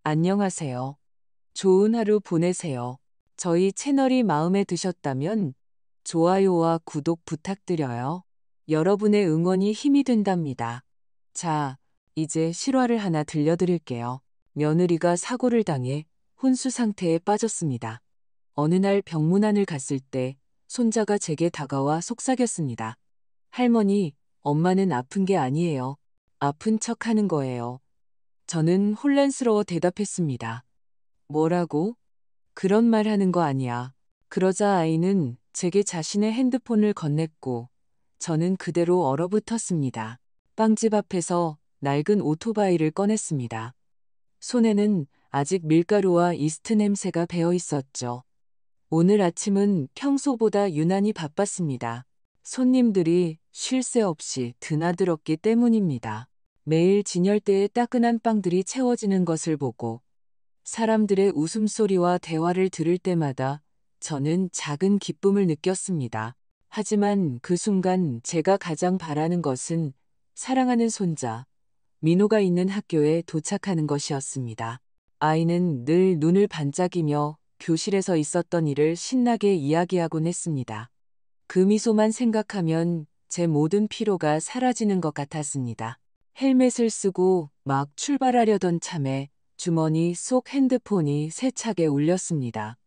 안녕하세요. 좋은 하루 보내세요. 저희 채널이 마음에 드셨다면 좋아요와 구독 부탁드려요. 여러분의 응원이 힘이 된답니다. 자, 이제 실화를 하나 들려드릴게요. 며느리가 사고를 당해 혼수 상태에 빠졌습니다. 어느 날 병문안을 갔을 때 손자가 제게 다가와 속삭였습니다. 할머니, 엄마는 아픈 게 아니에요. 아픈 척 하는 거예요. 저는 혼란스러워 대답했습니다. 뭐라고? 그런 말 하는 거 아니야. 그러자 아이는 제게 자신의 핸드폰을 건넸고 저는 그대로 얼어붙었습니다. 빵집 앞에서 낡은 오토바이를 꺼냈습니다. 손에는 아직 밀가루와 이스트 냄새가 배어 있었죠. 오늘 아침은 평소보다 유난히 바빴습니다. 손님들이 쉴 새 없이 드나들었기 때문입니다. 매일 진열대에 따끈한 빵들이 채워지는 것을 보고 사람들의 웃음소리와 대화를 들을 때마다 저는 작은 기쁨을 느꼈습니다. 하지만 그 순간 제가 가장 바라는 것은 사랑하는 손자, 민호가 있는 학교에 도착하는 것이었습니다. 아이는 늘 눈을 반짝이며 교실에서 있었던 일을 신나게 이야기하곤 했습니다. 그 미소만 생각하면 제 모든 피로가 사라지는 것 같았습니다. 헬멧을 쓰고 막 출발하려던 참에 주머니 속 핸드폰이 세차게 울렸습니다.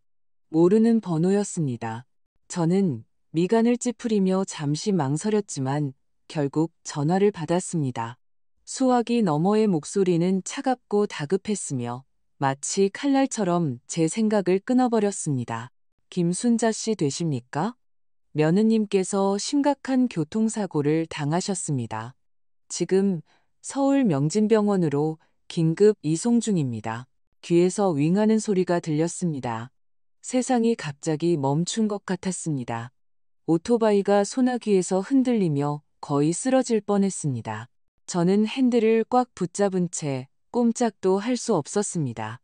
모르는 번호였습니다. 저는 미간을 찌푸리며 잠시 망설였지만 결국 전화를 받았습니다. 수화기 너머의 목소리는 차갑고 다급했으며 마치 칼날처럼 제 생각을 끊어버렸습니다. 김순자 씨 되십니까? 며느님께서 심각한 교통사고를 당하셨습니다. 지금 서울 명진병원으로 긴급 이송 중입니다. 귀에서 윙하는 소리가 들렸습니다. 세상이 갑자기 멈춘 것 같았습니다. 오토바이가 소나기에서 흔들리며 거의 쓰러질 뻔했습니다. 저는 핸들을 꽉 붙잡은 채 꼼짝도 할 수 없었습니다.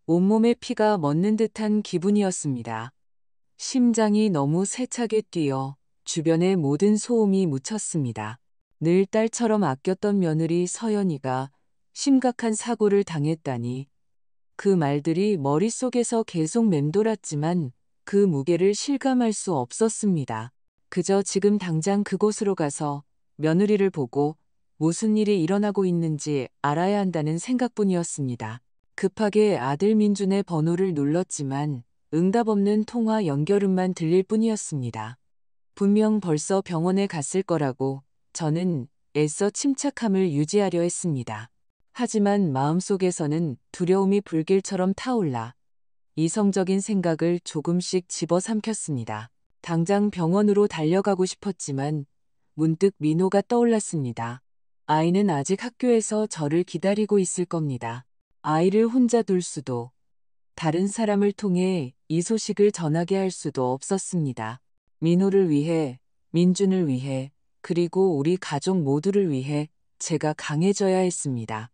온몸에 피가 멎는 듯한 기분이었습니다. 심장이 너무 세차게 뛰어 주변의 모든 소음이 묻혔습니다. 늘 딸처럼 아꼈던 며느리 서연이가 심각한 사고를 당했다니. 그 말들이 머릿속에서 계속 맴돌았지만 그 무게를 실감할 수 없었습니다. 그저 지금 당장 그곳으로 가서 며느리를 보고 무슨 일이 일어나고 있는지 알아야 한다는 생각뿐이었습니다. 급하게 아들 민준의 번호를 눌렀지만 응답 없는 통화 연결음만 들릴 뿐이었습니다. 분명 벌써 병원에 갔을 거라고 저는 애써 침착함을 유지하려 했습니다. 하지만 마음속에서는 두려움이 불길처럼 타올라 이성적인 생각을 조금씩 집어삼켰습니다. 당장 병원으로 달려가고 싶었지만 문득 민호가 떠올랐습니다. 아이는 아직 학교에서 저를 기다리고 있을 겁니다. 아이를 혼자 둘 수도, 다른 사람을 통해 이 소식을 전하게 할 수도 없었습니다. 민호를 위해, 민준을 위해, 그리고 우리 가족 모두를 위해 제가 강해져야 했습니다.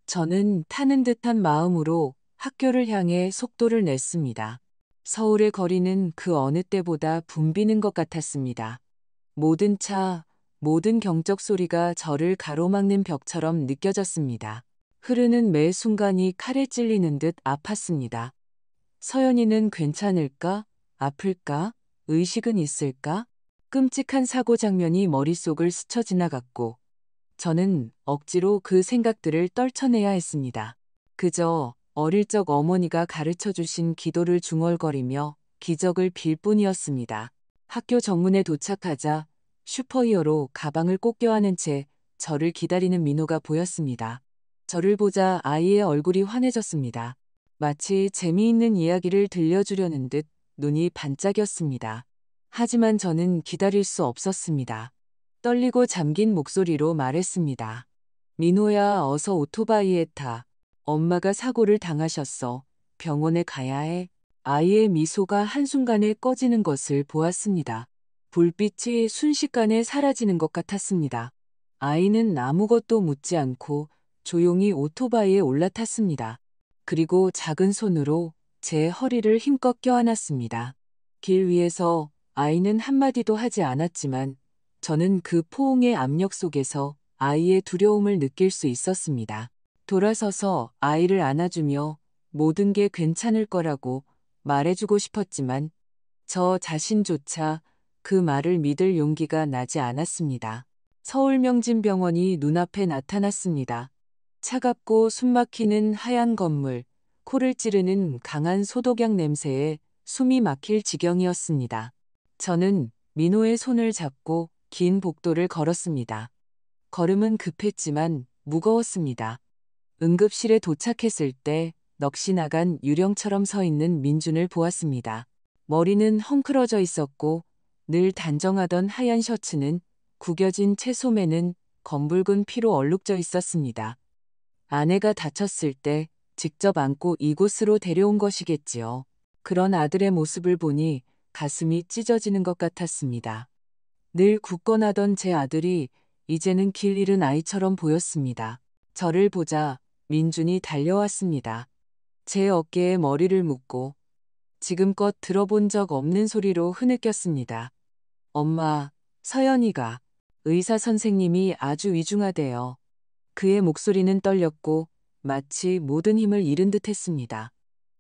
저는 타는 듯한 마음으로 학교를 향해 속도를 냈습니다. 서울의 거리는 그 어느 때보다 붐비는 것 같았습니다. 모든 차, 모든 경적 소리가 저를 가로막는 벽처럼 느껴졌습니다. 흐르는 매 순간이 칼에 찔리는 듯 아팠습니다. 서연이는 괜찮을까? 아플까? 의식은 있을까? 끔찍한 사고 장면이 머릿속을 스쳐 지나갔고 저는 억지로 그 생각들을 떨쳐내야 했습니다. 그저 어릴 적 어머니가 가르쳐 주신 기도를 중얼거리며 기적을 빌 뿐이었습니다. 학교 정문에 도착하자 슈퍼히어로 가방을 꼭 껴안은 채 저를 기다리는 민호가 보였습니다. 저를 보자 아이의 얼굴이 환해졌습니다. 마치 재미있는 이야기를 들려주려는 듯 눈이 반짝였습니다. 하지만 저는 기다릴 수 없었습니다. 떨리고 잠긴 목소리로 말했습니다. 민호야, 어서 오토바이에 타. 엄마가 사고를 당하셨어. 병원에 가야 해. 아이의 미소가 한순간에 꺼지는 것을 보았습니다. 불빛이 순식간에 사라지는 것 같았습니다. 아이는 아무것도 묻지 않고 조용히 오토바이에 올라탔습니다. 그리고 작은 손으로 제 허리를 힘껏 껴안았습니다. 길 위에서 아이는 한마디도 하지 않았지만 저는 그 포옹의 압력 속에서 아이의 두려움을 느낄 수 있었습니다. 돌아서서 아이를 안아주며 모든 게 괜찮을 거라고 말해주고 싶었지만 저 자신조차 그 말을 믿을 용기가 나지 않았습니다. 서울명진병원이 눈앞에 나타났습니다. 차갑고 숨막히는 하얀 건물, 코를 찌르는 강한 소독약 냄새에 숨이 막힐 지경이었습니다. 저는 민호의 손을 잡고 긴 복도를 걸었습니다. 걸음은 급했지만 무거웠습니다. 응급실에 도착했을 때 넋이 나간 유령처럼 서 있는 민준을 보았습니다. 머리는 헝클어져 있었고 늘 단정하던 하얀 셔츠는 구겨진 채 소매는 검붉은 피로 얼룩져 있었습니다. 아내가 다쳤을 때 직접 안고 이곳으로 데려온 것이겠지요. 그런 아들의 모습을 보니 가슴이 찢어지는 것 같았습니다. 늘 굳건하던 제 아들이 이제는 길 잃은 아이처럼 보였습니다. 저를 보자 민준이 달려왔습니다. 제 어깨에 머리를 묻고 지금껏 들어본 적 없는 소리로 흐느꼈습니다. 엄마, 서연이가 의사 선생님이 아주 위중하대요. 그의 목소리는 떨렸고 마치 모든 힘을 잃은 듯 했습니다.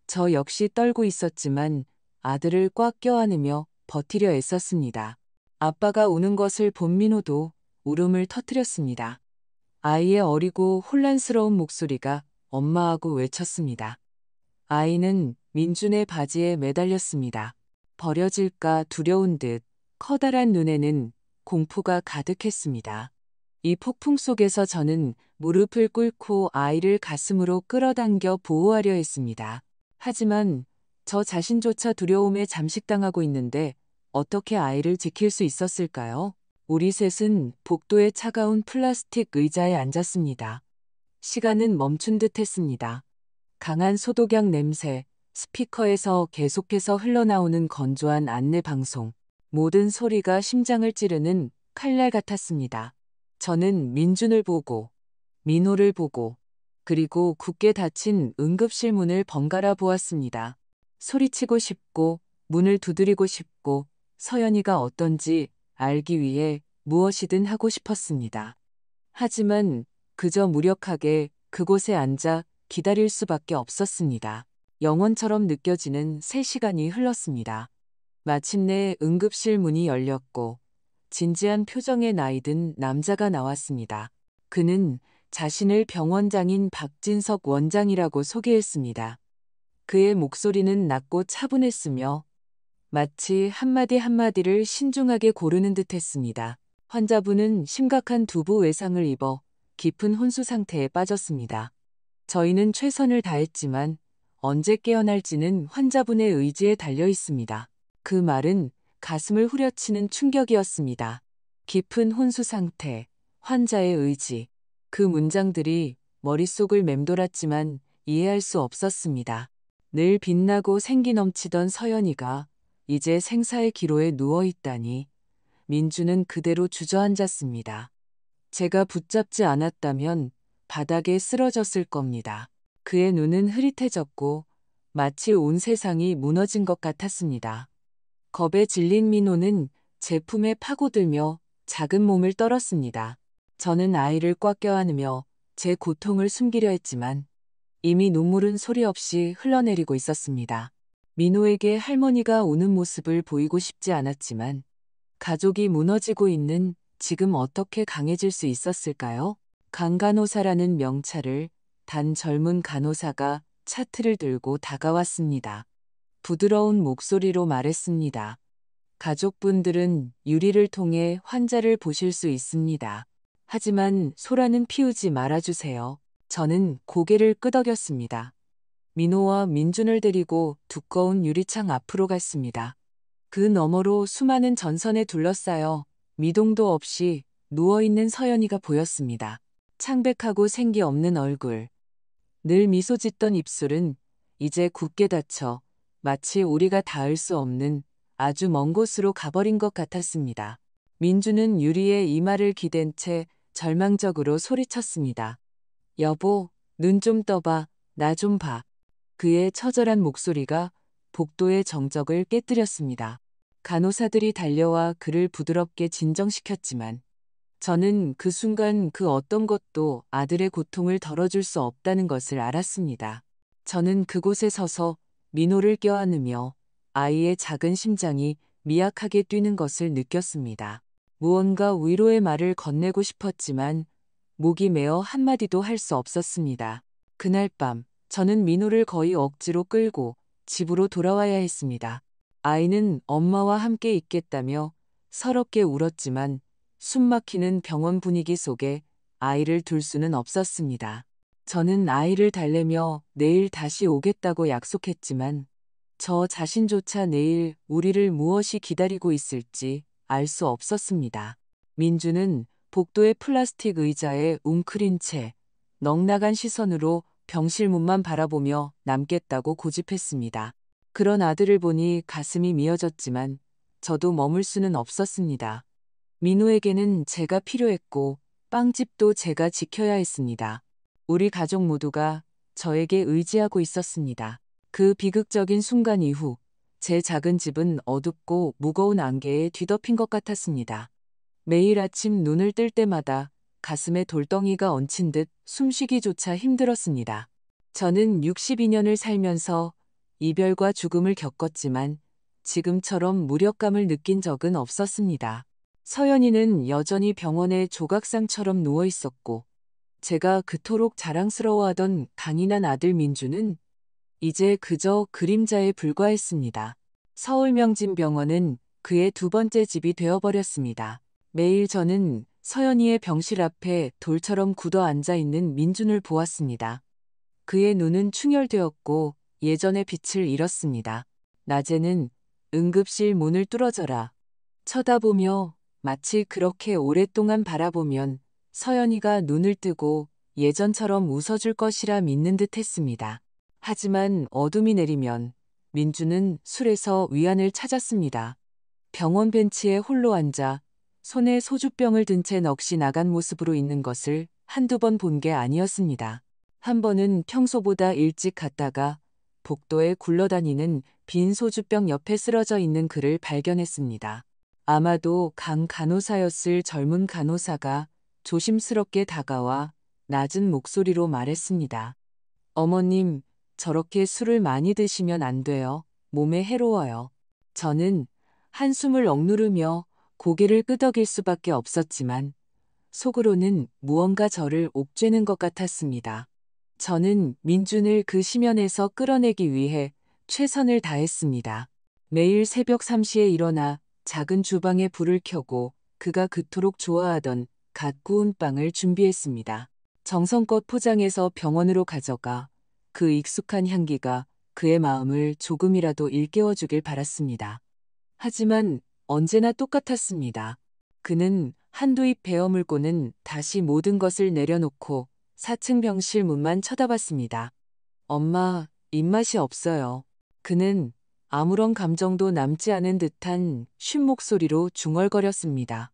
저 역시 떨고 있었지만 아들을 꽉 껴안으며 버티려 애썼습니다. 아빠가 우는 것을 본 민호도 울음을 터뜨렸습니다. 아이의 어리고 혼란스러운 목소리가 엄마하고 외쳤습니다. 아이는 민준의 바지에 매달렸습니다. 버려질까 두려운 듯 커다란 눈에는 공포가 가득했습니다. 이 폭풍 속에서 저는 무릎을 꿇고 아이를 가슴으로 끌어당겨 보호하려 했습니다. 하지만 저 자신조차 두려움에 잠식당하고 있는데 어떻게 아이를 지킬 수 있었을까요? 우리 셋은 복도의 차가운 플라스틱 의자에 앉았습니다. 시간은 멈춘 듯 했습니다. 강한 소독약 냄새, 스피커에서 계속해서 흘러나오는 건조한 안내 방송, 모든 소리가 심장을 찌르는 칼날 같았습니다. 저는 민준을 보고, 민호를 보고, 그리고 굳게 닫힌 응급실 문을 번갈아 보았습니다. 소리치고 싶고, 문을 두드리고 싶고, 서연이가 어떤지 알기 위해 무엇이든 하고 싶었습니다. 하지만 그저 무력하게 그곳에 앉아 기다릴 수밖에 없었습니다. 영원처럼 느껴지는 3시간이 흘렀습니다. 마침내 응급실 문이 열렸고 진지한 표정의 나이든 남자가 나왔습니다. 그는 자신을 병원장인 박진석 원장이라고 소개했습니다. 그의 목소리는 낮고 차분했으며 마치 한마디 한마디를 신중하게 고르는 듯했습니다. 환자분은 심각한 두부 외상을 입어 깊은 혼수 상태에 빠졌습니다. 저희는 최선을 다했지만 언제 깨어날지는 환자분의 의지에 달려 있습니다. 그 말은 가슴을 후려치는 충격이었습니다. 깊은 혼수 상태, 환자의 의지. 그 문장들이 머릿속을 맴돌았지만 이해할 수 없었습니다. 늘 빛나고 생기 넘치던 서연이가 이제 생사의 기로에 누워 있다니 민주는 그대로 주저앉았습니다. 제가 붙잡지 않았다면 바닥에 쓰러졌을 겁니다. 그의 눈은 흐릿해졌고 마치 온 세상이 무너진 것 같았습니다. 겁에 질린 민호는 제 품에 파고들며 작은 몸을 떨었습니다. 저는 아이를 꽉 껴안으며 제 고통을 숨기려 했지만 이미 눈물은 소리 없이 흘러내리고 있었습니다. 민호에게 할머니가 우는 모습을 보이고 싶지 않았지만 가족이 무너지고 있는 지금 어떻게 강해질 수 있었을까요? 강간호사라는 명찰을 단 젊은 간호사가 차트를 들고 다가왔습니다. 부드러운 목소리로 말했습니다. 가족분들은 유리를 통해 환자를 보실 수 있습니다. 하지만 소라는 피우지 말아주세요. 저는 고개를 끄덕였습니다. 민호와 민준을 데리고 두꺼운 유리창 앞으로 갔습니다. 그 너머로 수많은 전선에 둘러싸여 미동도 없이 누워있는 서연이가 보였습니다. 창백하고 생기 없는 얼굴, 늘 미소 짓던 입술은 이제 굳게 닫혀 마치 우리가 닿을 수 없는 아주 먼 곳으로 가버린 것 같았습니다. 민주는 유리에 이마를 기댄 채 절망적으로 소리쳤습니다. 여보, 눈 좀 떠봐, 나 좀 봐. 그의 처절한 목소리가 복도의 정적을 깨뜨렸습니다. 간호사들이 달려와 그를 부드럽게 진정시켰지만 저는 그 순간 그 어떤 것도 아들의 고통을 덜어줄 수 없다는 것을 알았습니다. 저는 그곳에 서서 민호를 껴안으며 아이의 작은 심장이 미약하게 뛰는 것을 느꼈습니다. 무언가 위로의 말을 건네고 싶었지만 목이 메어 한마디도 할 수 없었습니다. 그날 밤 저는 민호를 거의 억지로 끌고 집으로 돌아와야 했습니다. 아이는 엄마와 함께 있겠다며 서럽게 울었지만 숨막히는 병원 분위기 속에 아이를 둘 수는 없었습니다. 저는 아이를 달래며 내일 다시 오겠다고 약속했지만 저 자신조차 내일 우리를 무엇이 기다리고 있을지 알 수 없었습니다. 민주는 복도의 플라스틱 의자에 웅크린 채 넉나간 시선으로 병실 문만 바라보며 남겠다고 고집했습니다. 그런 아들을 보니 가슴이 미어졌지만 저도 머물 수는 없었습니다. 민호에게는 제가 필요했고 빵집도 제가 지켜야 했습니다. 우리 가족 모두가 저에게 의지하고 있었습니다. 그 비극적인 순간 이후 제 작은 집은 어둡고 무거운 안개에 뒤덮인 것 같았습니다. 매일 아침 눈을 뜰 때마다 가슴에 돌덩이가 얹힌 듯 숨쉬기조차 힘들었습니다. 저는 62년을 살면서 이별과 죽음을 겪었지만 지금처럼 무력감을 느낀 적은 없었습니다. 서연이는 여전히 병원에 조각상처럼 누워 있었고 제가 그토록 자랑스러워하던 강인한 아들 민주는 이제 그저 그림자에 불과했습니다. 서울명진병원은 그의 두 번째 집이 되어버렸습니다. 매일 저는 서연이의 병실 앞에 돌처럼 굳어 앉아 있는 민준을 보았습니다. 그의 눈은 충혈되었고 예전의 빛을 잃었습니다. 낮에는 응급실 문을 뚫어져라 쳐다보며 마치 그렇게 오랫동안 바라보면 서연이가 눈을 뜨고 예전처럼 웃어줄 것이라 믿는 듯 했습니다. 하지만 어둠이 내리면 민주는 술에서 위안을 찾았습니다. 병원 벤치에 홀로 앉아 손에 소주병을 든 채 넋이 나간 모습으로 있는 것을 한두 번 본 게 아니었습니다. 한 번은 평소보다 일찍 갔다가 복도에 굴러다니는 빈 소주병 옆에 쓰러져 있는 그를 발견했습니다. 아마도 강 간호사였을 젊은 간호사가 조심스럽게 다가와 낮은 목소리로 말했습니다. 어머님, 저렇게 술을 많이 드시면 안 돼요. 몸에 해로워요. 저는 한숨을 억누르며 고개를 끄덕일 수밖에 없었지만 속으로는 무언가 저를 옥죄는 것 같았습니다. 저는 민준을 그 심연에서 끌어내기 위해 최선을 다했습니다. 매일 새벽 3시에 일어나 작은 주방에 불을 켜고 그가 그토록 좋아하던 갓 구운 빵을 준비했습니다. 정성껏 포장해서 병원으로 가져가 그 익숙한 향기가 그의 마음을 조금이라도 일깨워주길 바랐습니다. 하지만 언제나 똑같았습니다. 그는 한두 입 베어 물고는 다시 모든 것을 내려놓고 4층 병실 문만 쳐다봤습니다. 엄마, 입맛이 없어요. 그는 아무런 감정도 남지 않은 듯한 쉰 목소리로 중얼거렸습니다.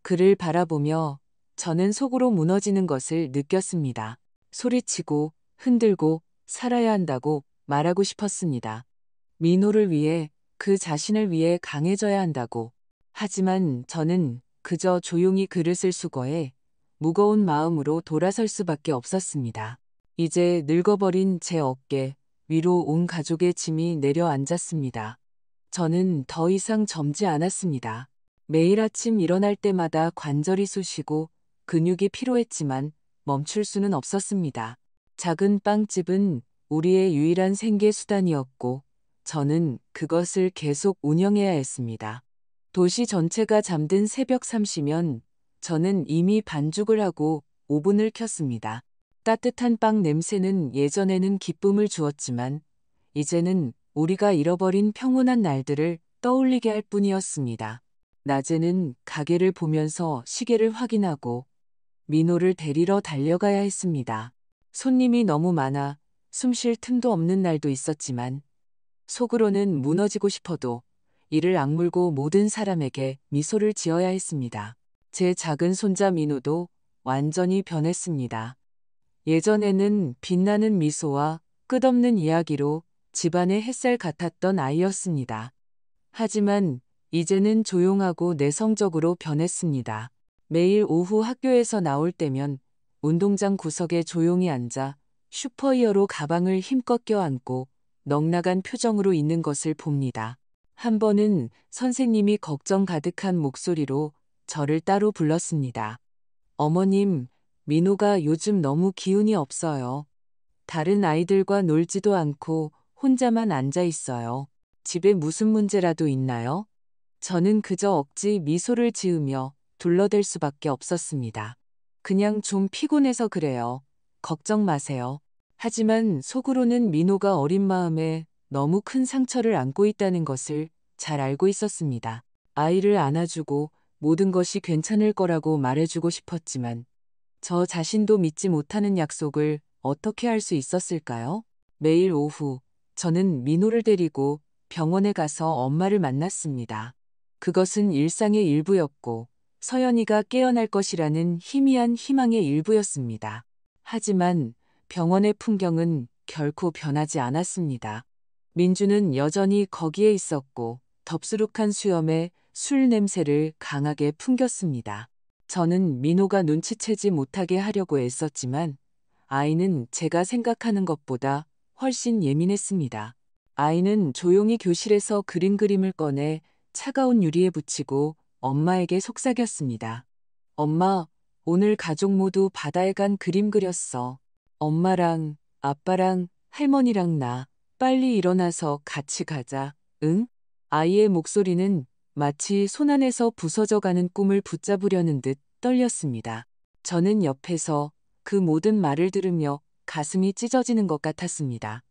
그를 바라보며 저는 속으로 무너지는 것을 느꼈습니다. 소리치고 흔들고 살아야 한다고 말하고 싶었습니다. 민호를 위해 그 자신을 위해 강해져야 한다고. 하지만 저는 그저 조용히 그릇을 수거해 무거운 마음으로 돌아설 수밖에 없었습니다. 이제 늙어버린 제 어깨 위로 온 가족의 짐이 내려앉았습니다. 저는 더 이상 젊지 않았습니다. 매일 아침 일어날 때마다 관절이 쑤시고 근육이 피로했지만 멈출 수는 없었습니다. 작은 빵집은 우리의 유일한 생계 수단이었고 저는 그것을 계속 운영해야 했습니다. 도시 전체가 잠든 새벽 3시면 저는 이미 반죽을 하고 오븐을 켰습니다. 따뜻한 빵 냄새는 예전에는 기쁨을 주었지만 이제는 우리가 잃어버린 평온한 날들을 떠올리게 할 뿐이었습니다. 낮에는 가게를 보면서 시계를 확인하고 민호를 데리러 달려가야 했습니다. 손님이 너무 많아 숨 쉴 틈도 없는 날도 있었지만 속으로는 무너지고 싶어도 이를 악물고 모든 사람에게 미소를 지어야 했습니다. 제 작은 손자 민호도 완전히 변했습니다. 예전에는 빛나는 미소와 끝없는 이야기로 집안의 햇살 같았던 아이였습니다. 하지만 이제는 조용하고 내성적으로 변했습니다. 매일 오후 학교에서 나올 때면 운동장 구석에 조용히 앉아 슈퍼히어로 가방을 힘껏 껴안고 넉나간 표정으로 있는 것을 봅니다. 한 번은 선생님이 걱정 가득한 목소리로 저를 따로 불렀습니다. 어머님, 민호가 요즘 너무 기운이 없어요. 다른 아이들과 놀지도 않고 혼자만 앉아 있어요. 집에 무슨 문제라도 있나요? 저는 그저 억지 미소를 지으며 둘러댈 수밖에 없었습니다. 그냥 좀 피곤해서 그래요. 걱정 마세요. 하지만 속으로는 민호가 어린 마음에 너무 큰 상처를 안고 있다는 것을 잘 알고 있었습니다. 아이를 안아주고 모든 것이 괜찮을 거라고 말해주고 싶었지만 저 자신도 믿지 못하는 약속을 어떻게 할 수 있었을까요? 매일 오후 저는 민호를 데리고 병원에 가서 엄마를 만났습니다. 그것은 일상의 일부였고 서연이가 깨어날 것이라는 희미한 희망의 일부였습니다. 하지만 병원의 풍경은 결코 변하지 않았습니다. 민주는 여전히 거기에 있었고 덥수룩한 수염에 술 냄새를 강하게 풍겼습니다. 저는 민호가 눈치채지 못하게 하려고 애썼지만 아이는 제가 생각하는 것보다 훨씬 예민했습니다. 아이는 조용히 교실에서 그림을 꺼내 차가운 유리에 붙이고 엄마에게 속삭였습니다. 엄마, 오늘 가족 모두 바다에 간 그림 그렸어. 엄마랑 아빠랑 할머니랑 나 빨리 일어나서 같이 가자. 응? 아이의 목소리는 마치 손안에서 부서져가는 꿈을 붙잡으려는 듯 떨렸습니다. 저는 옆에서 그 모든 말을 들으며 가슴이 찢어지는 것 같았습니다.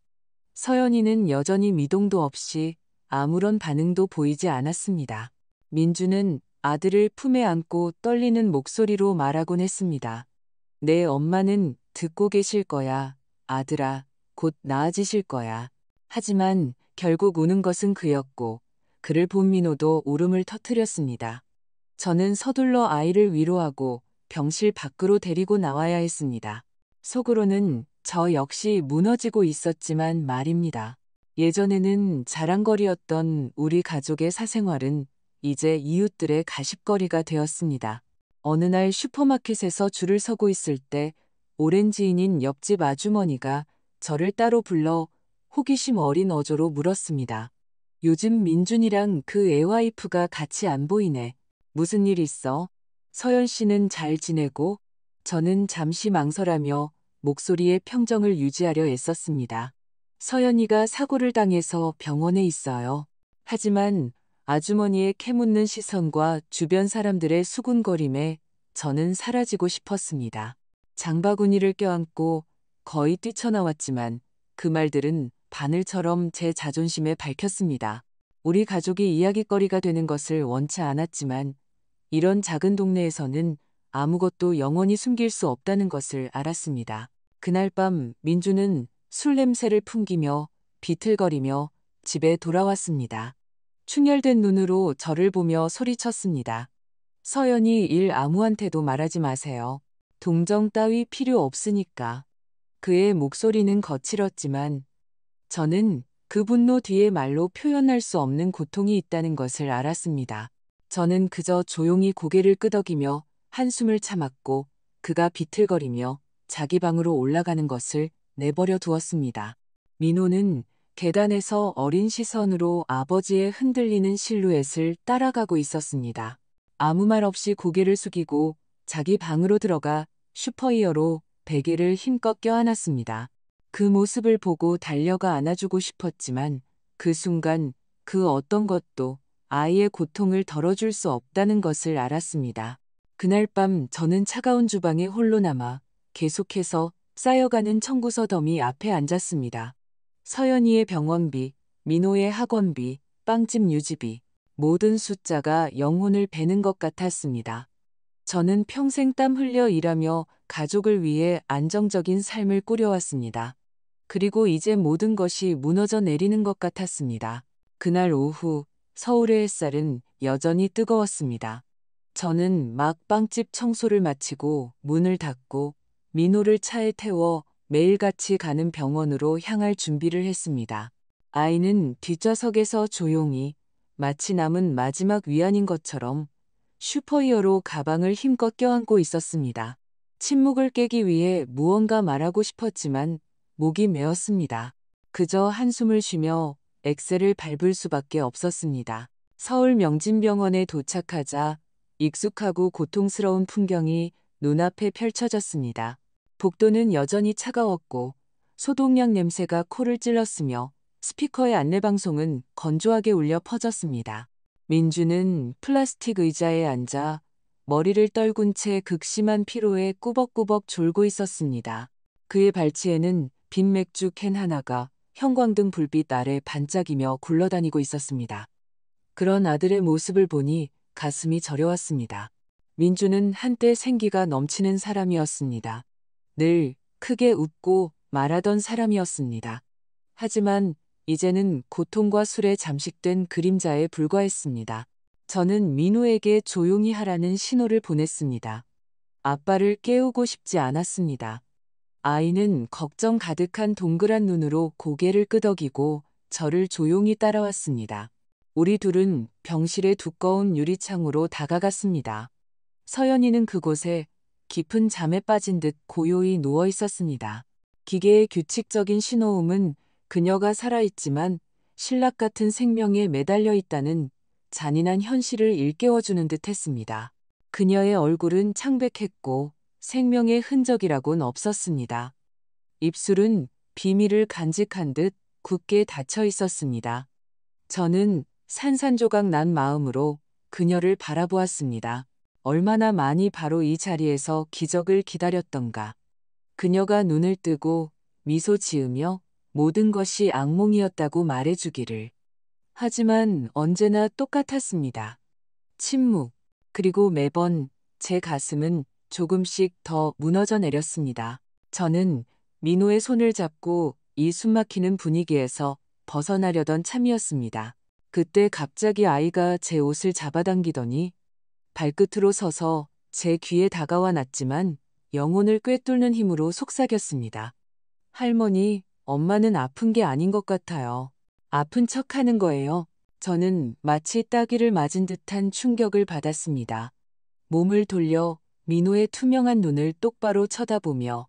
서연이는 여전히 미동도 없이 아무런 반응도 보이지 않았습니다. 민주는 아들을 품에 안고 떨리는 목소리로 말하곤 했습니다. 내 엄마는 듣고 계실 거야, 아들아. 곧 나아지실 거야. 하지만 결국 우는 것은 그였고 그를 본 민호도 울음을 터뜨렸습니다. 저는 서둘러 아이를 위로하고 병실 밖으로 데리고 나와야 했습니다. 속으로는 저 역시 무너지고 있었지만 말입니다. 예전에는 자랑거리였던 우리 가족의 사생활은 이제 이웃들의 가십거리가 되었습니다. 어느 날 슈퍼마켓에서 줄을 서고 있을 때 오랜 지인인 옆집 아주머니가 저를 따로 불러 호기심 어린 어조로 물었습니다. 요즘 민준이랑 그 애와이프가 같이 안 보이네. 무슨 일 있어? 서연 씨는 잘 지내고? 저는 잠시 망설하며 목소리의 평정을 유지하려 애썼습니다. 서연이가 사고를 당해서 병원에 있어요. 하지만 아주머니의 캐묻는 시선과 주변 사람들의 수군거림에 저는 사라지고 싶었습니다. 장바구니를 껴안고 거의 뛰쳐나왔지만 그 말들은 바늘처럼 제 자존심에 밝혔습니다. 우리 가족이 이야깃거리가 되는 것을 원치 않았지만 이런 작은 동네에서는 아무것도 영원히 숨길 수 없다는 것을 알았습니다. 그날 밤 민주는 술 냄새를 풍기며 비틀거리며 집에 돌아왔습니다. 충혈된 눈으로 저를 보며 소리쳤습니다. 서연이 일 아무한테도 말하지 마세요. 동정 따위 필요 없으니까. 그의 목소리는 거칠었지만 저는 그 분노 뒤에 말로 표현할 수 없는 고통이 있다는 것을 알았습니다. 저는 그저 조용히 고개를 끄덕이며 한숨을 참았고 그가 비틀거리며 자기 방으로 올라가는 것을 내버려 두었습니다. 민호는 계단에서 어린 시선으로 아버지의 흔들리는 실루엣을 따라가고 있었습니다. 아무 말 없이 고개를 숙이고 자기 방으로 들어가 슈퍼히어로 베개를 힘껏 껴안았습니다. 그 모습을 보고 달려가 안아주고 싶었지만 그 순간 그 어떤 것도 아이의 고통을 덜어줄 수 없다는 것을 알았습니다. 그날 밤 저는 차가운 주방에 홀로 남아 계속해서 쌓여가는 청구서 더미 앞에 앉았습니다. 서연이의 병원비, 민호의 학원비, 빵집 유지비, 모든 숫자가 영혼을 베는 것 같았습니다. 저는 평생 땀 흘려 일하며 가족을 위해 안정적인 삶을 꾸려왔습니다. 그리고 이제 모든 것이 무너져 내리는 것 같았습니다. 그날 오후 서울의 햇살은 여전히 뜨거웠습니다. 저는 막 빵집 청소를 마치고 문을 닫고 민호를 차에 태워 매일같이 가는 병원으로 향할 준비를 했습니다. 아이는 뒷좌석에서 조용히 마치 남은 마지막 위안인 것처럼 슈퍼히어로 가방을 힘껏 껴안고 있었습니다. 침묵을 깨기 위해 무언가 말하고 싶었지만 목이 메었습니다. 그저 한숨을 쉬며 엑셀을 밟을 수밖에 없었습니다. 서울 명진병원에 도착하자 익숙하고 고통스러운 풍경이 눈앞에 펼쳐졌습니다. 복도는 여전히 차가웠고 소독약 냄새가 코를 찔렀으며 스피커의 안내방송은 건조하게 울려 퍼졌습니다. 민주는 플라스틱 의자에 앉아 머리를 떨군 채 극심한 피로에 꾸벅꾸벅 졸고 있었습니다. 그의 발치에는 빈 맥주 캔 하나가 형광등 불빛 아래 반짝이며 굴러다니고 있었습니다. 그런 아들의 모습을 보니 가슴이 저려왔습니다. 민주는 한때 생기가 넘치는 사람이었습니다. 늘 크게 웃고 말하던 사람이었습니다. 하지만 이제는 고통과 술에 잠식된 그림자에 불과했습니다. 저는 민우에게 조용히 하라는 신호를 보냈습니다. 아빠를 깨우고 싶지 않았습니다. 아이는 걱정 가득한 동그란 눈으로 고개를 끄덕이고 저를 조용히 따라왔습니다. 우리 둘은 병실의 두꺼운 유리창으로 다가갔습니다. 서연이는 그곳에 깊은 잠에 빠진 듯 고요히 누워 있었습니다. 기계의 규칙적인 신호음은 그녀가 살아있지만 신락 같은 생명에 매달려 있다는 잔인한 현실을 일깨워주는 듯 했습니다. 그녀의 얼굴은 창백했고 생명의 흔적이라곤 없었습니다. 입술은 비밀을 간직한 듯 굳게 닫혀 있었습니다. 저는 산산조각 난 마음으로 그녀를 바라보았습니다. 얼마나 많이 바로 이 자리에서 기적을 기다렸던가. 그녀가 눈을 뜨고 미소 지으며 모든 것이 악몽이었다고 말해주기를. 하지만 언제나 똑같았습니다. 침묵. 그리고 매번 제 가슴은 조금씩 더 무너져 내렸습니다. 저는 민호의 손을 잡고 이 숨막히는 분위기에서 벗어나려던 참이었습니다. 그때 갑자기 아이가 제 옷을 잡아당기더니 발끝으로 서서 제 귀에 다가와 놨지만 영혼을 꿰뚫는 힘으로 속삭였습니다. 할머니, 엄마는 아픈 게 아닌 것 같아요. 아픈 척 하는 거예요. 저는 마치 따귀를 맞은 듯한 충격을 받았습니다. 몸을 돌려 민호의 투명한 눈을 똑바로 쳐다보며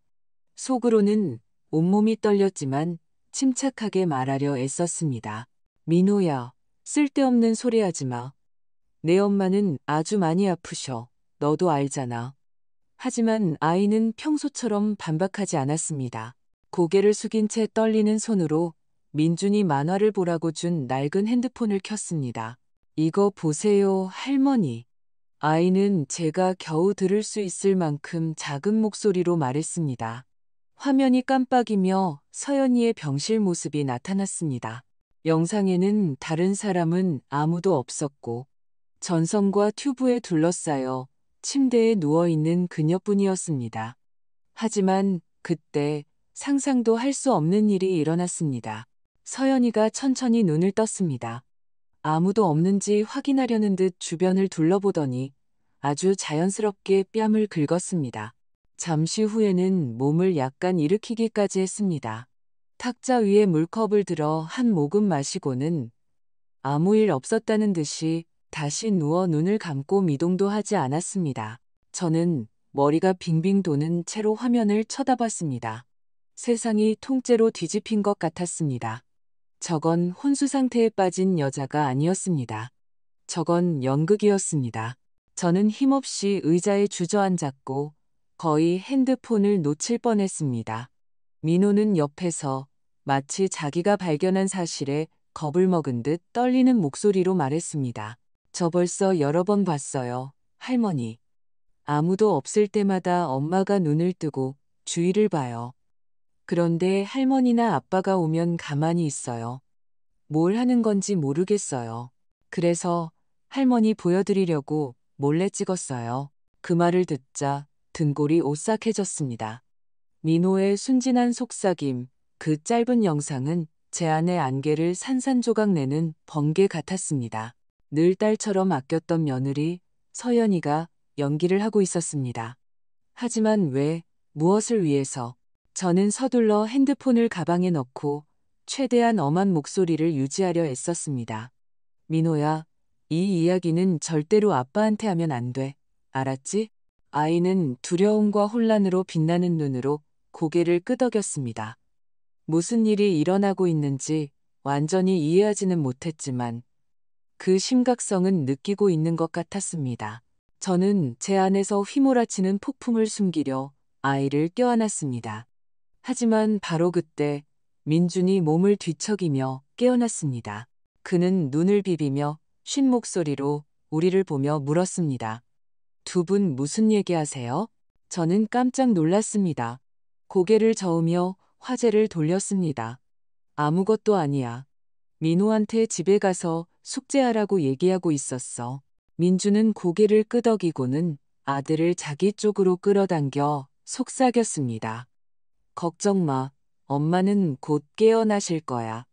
속으로는 온몸이 떨렸지만 침착하게 말하려 애썼습니다. 민호야, 쓸데없는 소리 하지 마. 내 엄마는 아주 많이 아프셔. 너도 알잖아. 하지만 아이는 평소처럼 반박하지 않았습니다. 고개를 숙인 채 떨리는 손으로 민준이 만화를 보라고 준 낡은 핸드폰을 켰습니다. 이거 보세요, 할머니. 아이는 제가 겨우 들을 수 있을 만큼 작은 목소리로 말했습니다. 화면이 깜빡이며 서연이의 병실 모습이 나타났습니다. 영상에는 다른 사람은 아무도 없었고 전선과 튜브에 둘러싸여 침대에 누워있는 그녀뿐이었습니다. 하지만 그때 상상도 할 수 없는 일이 일어났습니다. 서연이가 천천히 눈을 떴습니다. 아무도 없는지 확인하려는 듯 주변을 둘러보더니 아주 자연스럽게 뺨을 긁었습니다. 잠시 후에는 몸을 약간 일으키기까지 했습니다. 탁자 위에 물컵을 들어 한 모금 마시고는 아무 일 없었다는 듯이 다시 누워 눈을 감고 미동도 하지 않았습니다. 저는 머리가 빙빙 도는 채로 화면을 쳐다봤습니다. 세상이 통째로 뒤집힌 것 같았습니다. 저건 혼수 상태에 빠진 여자가 아니었습니다. 저건 연극이었습니다. 저는 힘없이 의자에 주저앉았고 거의 핸드폰을 놓칠 뻔했습니다. 민호는 옆에서 마치 자기가 발견한 사실에 겁을 먹은 듯 떨리는 목소리로 말했습니다. 저 벌써 여러 번 봤어요, 할머니. 아무도 없을 때마다 엄마가 눈을 뜨고 주위를 봐요. 그런데 할머니나 아빠가 오면 가만히 있어요. 뭘 하는 건지 모르겠어요. 그래서 할머니 보여드리려고 몰래 찍었어요. 그 말을 듣자 등골이 오싹해졌습니다. 민호의 순진한 속삭임, 그 짧은 영상은 제 안의 안개를 산산조각 내는 번개 같았습니다. 늘 딸처럼 아꼈던 며느리 서연이가 연기를 하고 있었습니다. 하지만 왜, 무엇을 위해서? 저는 서둘러 핸드폰을 가방에 넣고 최대한 엄한 목소리를 유지하려 애썼습니다. 민호야, 이 이야기는 절대로 아빠한테 하면 안 돼. 알았지? 아이는 두려움과 혼란으로 빛나는 눈으로 고개를 끄덕였습니다. 무슨 일이 일어나고 있는지 완전히 이해하지는 못했지만 그 심각성은 느끼고 있는 것 같았습니다. 저는 제 안에서 휘몰아치는 폭풍을 숨기려 아이를 껴안았습니다. 하지만 바로 그때 민준이 몸을 뒤척이며 깨어났습니다. 그는 눈을 비비며 쉰 목소리로 우리를 보며 물었습니다. 두 분 무슨 얘기하세요? 저는 깜짝 놀랐습니다. 고개를 저으며 화제를 돌렸습니다. 아무것도 아니야. 민호한테 집에 가서 숙제하라고 얘기하고 있었어. 민주는 고개를 끄덕이고는 아들을 자기 쪽으로 끌어당겨 속삭였습니다. 걱정 마. 엄마는 곧 깨어나실 거야.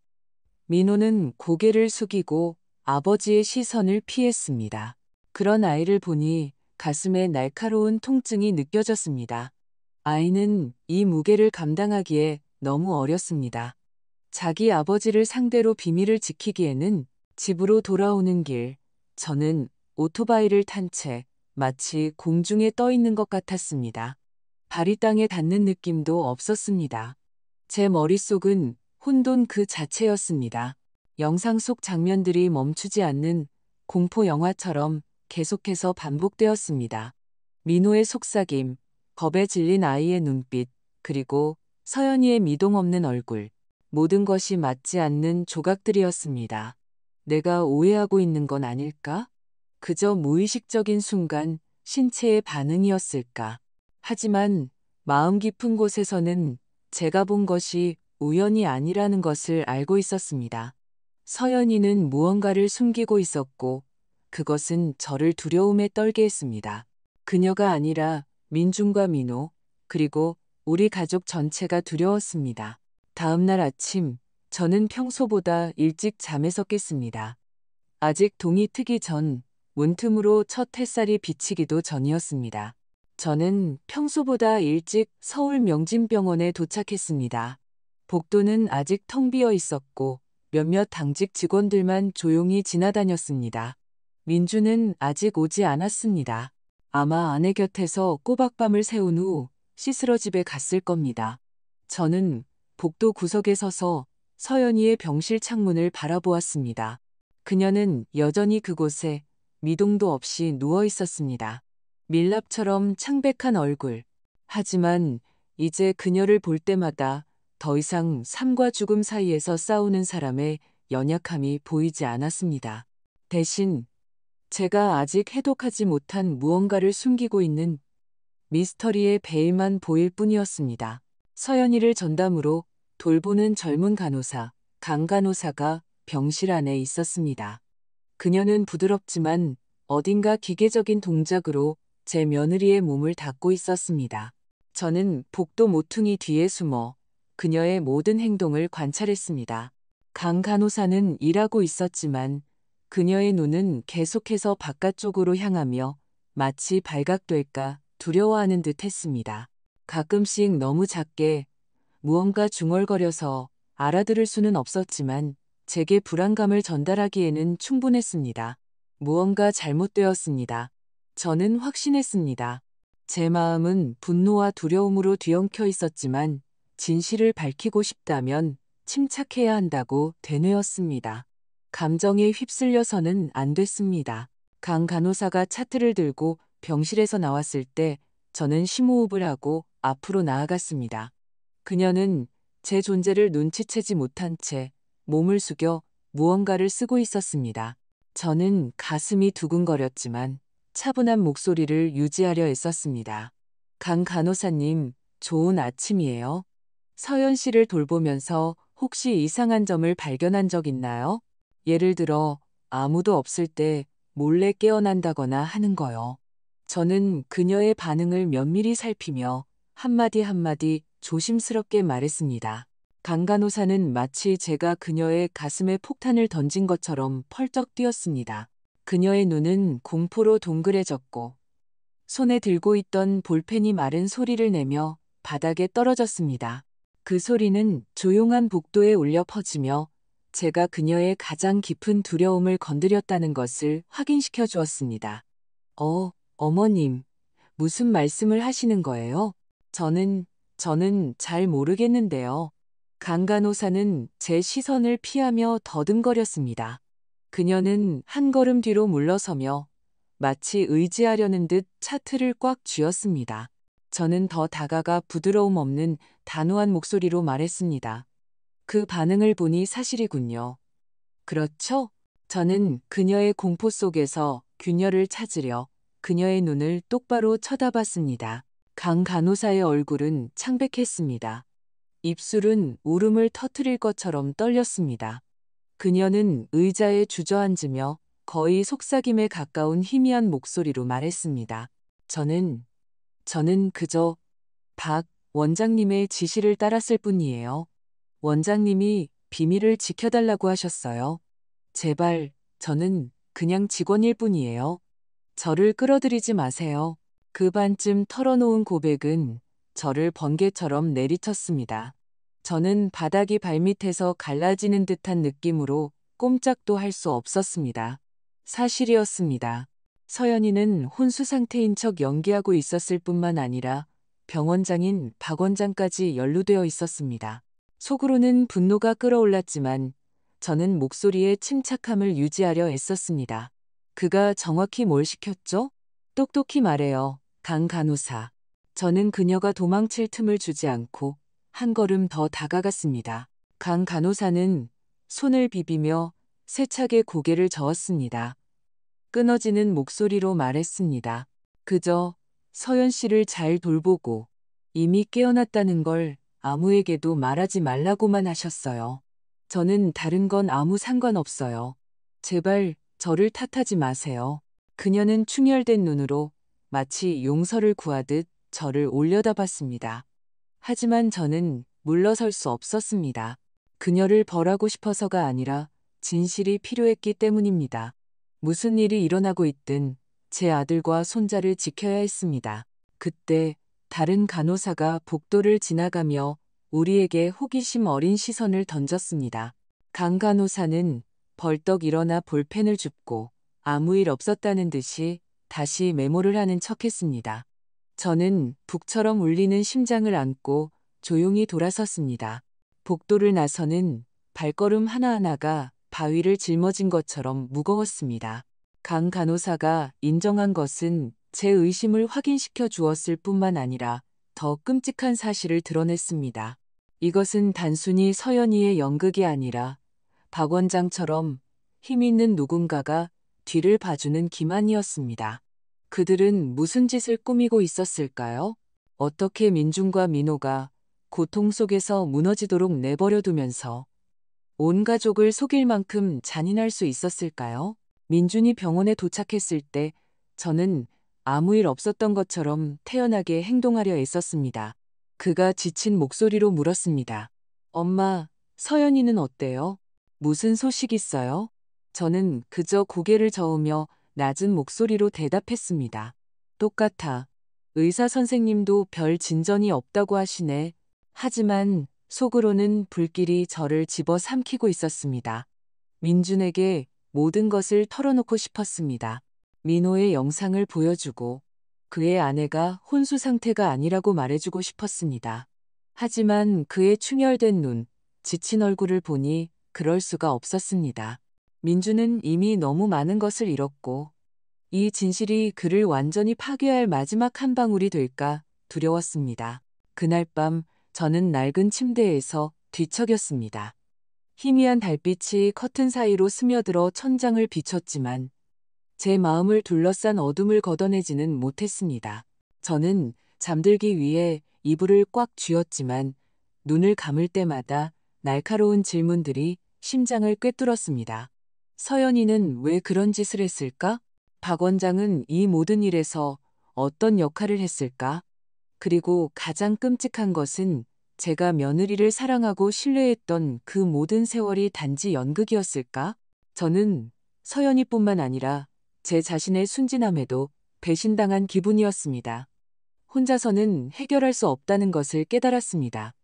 민호는 고개를 숙이고 아버지의 시선을 피했습니다. 그런 아이를 보니 가슴에 날카로운 통증이 느껴졌습니다. 아이는 이 무게를 감당하기에 너무 어렸습니다. 자기 아버지를 상대로 비밀을 지키기에는 집으로 돌아오는 길, 저는 오토바이를 탄 채 마치 공중에 떠 있는 것 같았습니다. 발이 땅에 닿는 느낌도 없었습니다. 제 머릿속은 혼돈 그 자체였습니다. 영상 속 장면들이 멈추지 않는 공포 영화처럼 계속해서 반복되었습니다. 민호의 속삭임, 겁에 질린 아이의 눈빛, 그리고 서연이의 미동 없는 얼굴, 모든 것이 맞지 않는 조각들이었습니다. 내가 오해하고 있는 건 아닐까? 그저 무의식적인 순간 신체의 반응이었을까? 하지만 마음 깊은 곳에서는 제가 본 것이 우연이 아니라는 것을 알고 있었습니다. 서연이는 무언가를 숨기고 있었고 그것은 저를 두려움에 떨게 했습니다. 그녀가 아니라 민준과 민호, 그리고 우리 가족 전체가 두려웠습니다. 다음 날 아침, 저는 평소보다 일찍 잠에서 깼습니다. 아직 동이 트기 전, 문틈으로 첫 햇살이 비치기도 전이었습니다. 저는 평소보다 일찍 서울 명진병원에 도착했습니다. 복도는 아직 텅 비어 있었고 몇몇 당직 직원들만 조용히 지나다녔습니다. 민주는 아직 오지 않았습니다. 아마 아내 곁에서 꼬박밤을 새운 후 씻으러 집에 갔을 겁니다. 저는 복도 구석에 서서 서연이의 병실 창문을 바라보았습니다. 그녀는 여전히 그곳에 미동도 없이 누워 있었습니다. 밀랍처럼 창백한 얼굴. 하지만 이제 그녀를 볼 때마다 더 이상 삶과 죽음 사이에서 싸우는 사람의 연약함이 보이지 않았습니다. 대신 제가 아직 해독하지 못한 무언가를 숨기고 있는 미스터리의 배일만 보일 뿐이었습니다. 서연이를 전담으로 돌보는 젊은 간호사, 강 간호사가 병실 안에 있었습니다. 그녀는 부드럽지만 어딘가 기계적인 동작으로 제 며느리의 몸을 닦고 있었습니다. 저는 복도 모퉁이 뒤에 숨어 그녀의 모든 행동을 관찰했습니다. 강 간호사는 일하고 있었지만 그녀의 눈은 계속해서 바깥쪽으로 향하며 마치 발각될까 두려워하는 듯 했습니다. 가끔씩 너무 작게 무언가 중얼거려서 알아들을 수는 없었지만 제게 불안감을 전달하기에는 충분했습니다. 무언가 잘못되었습니다. 저는 확신했습니다. 제 마음은 분노와 두려움으로 뒤엉켜 있었지만 진실을 밝히고 싶다면 침착해야 한다고 되뇌었습니다. 감정에 휩쓸려서는 안 됐습니다. 강 간호사가 차트를 들고 병실에서 나왔을 때 저는 심호흡을 하고 앞으로 나아갔습니다. 그녀는 제 존재를 눈치채지 못한 채 몸을 숙여 무언가를 쓰고 있었습니다. 저는 가슴이 두근거렸지만 차분한 목소리를 유지하려 애썼습니다. 강 간호사님, 좋은 아침이에요. 서연 씨를 돌보면서 혹시 이상한 점을 발견한 적 있나요? 예를 들어 아무도 없을 때 몰래 깨어난다거나 하는 거요. 저는 그녀의 반응을 면밀히 살피며 한마디 한마디 조심스럽게 말했습니다. 강 간호사는 마치 제가 그녀의 가슴에 폭탄을 던진 것처럼 펄쩍 뛰었습니다. 그녀의 눈은 공포로 동그래졌고 손에 들고 있던 볼펜이 마른 소리를 내며 바닥에 떨어졌습니다. 그 소리는 조용한 복도에 울려 퍼지며 제가 그녀의 가장 깊은 두려움을 건드렸다는 것을 확인시켜 주었습니다. 어머님, 무슨 말씀을 하시는 거예요? 저는 잘 모르겠는데요. 강 간호사는 제 시선을 피하며 더듬거렸습니다. 그녀는 한 걸음 뒤로 물러서며 마치 의지하려는 듯 차트를 꽉 쥐었습니다. 저는 더 다가가 부드러움 없는 단호한 목소리로 말했습니다. 그 반응을 보니 사실이군요. 그렇죠? 저는 그녀의 공포 속에서 균열을 찾으려 그녀의 눈을 똑바로 쳐다봤습니다. 강 간호사의 얼굴은 창백했습니다. 입술은 울음을 터뜨릴 것처럼 떨렸습니다. 그녀는 의자에 주저앉으며 거의 속삭임에 가까운 희미한 목소리로 말했습니다. 저는 그저 박 원장님의 지시를 따랐을 뿐이에요. 원장님이 비밀을 지켜달라고 하셨어요. 제발, 저는 그냥 직원일 뿐이에요. 저를 끌어들이지 마세요. 그 반쯤 털어놓은 고백은 저를 번개처럼 내리쳤습니다. 저는 바닥이 발밑에서 갈라지는 듯한 느낌으로 꼼짝도 할 수 없었습니다. 사실이었습니다. 서연이는 혼수 상태인 척 연기하고 있었을 뿐만 아니라 병원장인 박 원장까지 연루되어 있었습니다. 속으로는 분노가 끓어올랐지만 저는 목소리의 침착함을 유지하려 애썼습니다. 그가 정확히 뭘 시켰죠? 똑똑히 말해요, 강 간호사. 저는 그녀가 도망칠 틈을 주지 않고 한 걸음 더 다가갔습니다. 강 간호사는 손을 비비며 세차게 고개를 저었습니다. 끊어지는 목소리로 말했습니다. 그저 서연 씨를 잘 돌보고 이미 깨어났다는 걸 아무에게도 말하지 말라고만 하셨어요. 저는 다른 건 아무 상관없어요. 제발 저를 탓하지 마세요. 그녀는 충혈된 눈으로 마치 용서를 구하듯 저를 올려다봤습니다. 하지만 저는 물러설 수 없었습니다. 그녀를 벌하고 싶어서가 아니라 진실이 필요했기 때문입니다. 무슨 일이 일어나고 있든 제 아들과 손자를 지켜야 했습니다. 그때 다른 간호사가 복도를 지나가며 우리에게 호기심 어린 시선을 던졌습니다. 강 간호사는 벌떡 일어나 볼펜을 줍고 아무 일 없었다는 듯이 다시 메모를 하는 척했습니다. 저는 북처럼 울리는 심장을 안고 조용히 돌아섰습니다. 복도를 나서는 발걸음 하나하나가 바위를 짊어진 것처럼 무거웠습니다. 강 간호사가 인정한 것은 제 의심을 확인시켜 주었을 뿐만 아니라 더 끔찍한 사실을 드러냈습니다. 이것은 단순히 서연이의 연극이 아니라 박 원장처럼 힘있는 누군가가 뒤를 봐주는 기만이었습니다. 그들은 무슨 짓을 꾸미고 있었을까요? 어떻게 민중과 민호가 고통 속에서 무너지도록 내버려두면서 온 가족을 속일 만큼 잔인할 수 있었을까요? 민준이 병원에 도착했을 때 저는 아무 일 없었던 것처럼 태연하게 행동하려 애썼습니다. 그가 지친 목소리로 물었습니다. 엄마, 서연이는 어때요? 무슨 소식 있어요? 저는 그저 고개를 저으며 낮은 목소리로 대답했습니다. 똑같아. 의사 선생님도 별 진전이 없다고 하시네. 하지만 속으로는 불길이 저를 집어삼키고 있었습니다. 민준에게 모든 것을 털어놓고 싶었습니다. 민호의 영상을 보여주고 그의 아내가 혼수 상태가 아니라고 말해주고 싶었습니다. 하지만 그의 충혈된 눈, 지친 얼굴을 보니 그럴 수가 없었습니다. 민준은 이미 너무 많은 것을 잃었고 이 진실이 그를 완전히 파괴할 마지막 한 방울이 될까 두려웠습니다. 그날 밤 저는 낡은 침대에서 뒤척였습니다. 희미한 달빛이 커튼 사이로 스며들어 천장을 비췄지만 제 마음을 둘러싼 어둠을 걷어내지는 못했습니다. 저는 잠들기 위해 이불을 꽉 쥐었지만 눈을 감을 때마다 날카로운 질문들이 심장을 꿰뚫었습니다. 서연이는 왜 그런 짓을 했을까? 박 원장은 이 모든 일에서 어떤 역할을 했을까? 그리고 가장 끔찍한 것은 제가 며느리를 사랑하고 신뢰했던 그 모든 세월이 단지 연극이었을까? 저는 서연이뿐만 아니라 제 자신의 순진함에도 배신당한 기분이었습니다. 혼자서는 해결할 수 없다는 것을 깨달았습니다.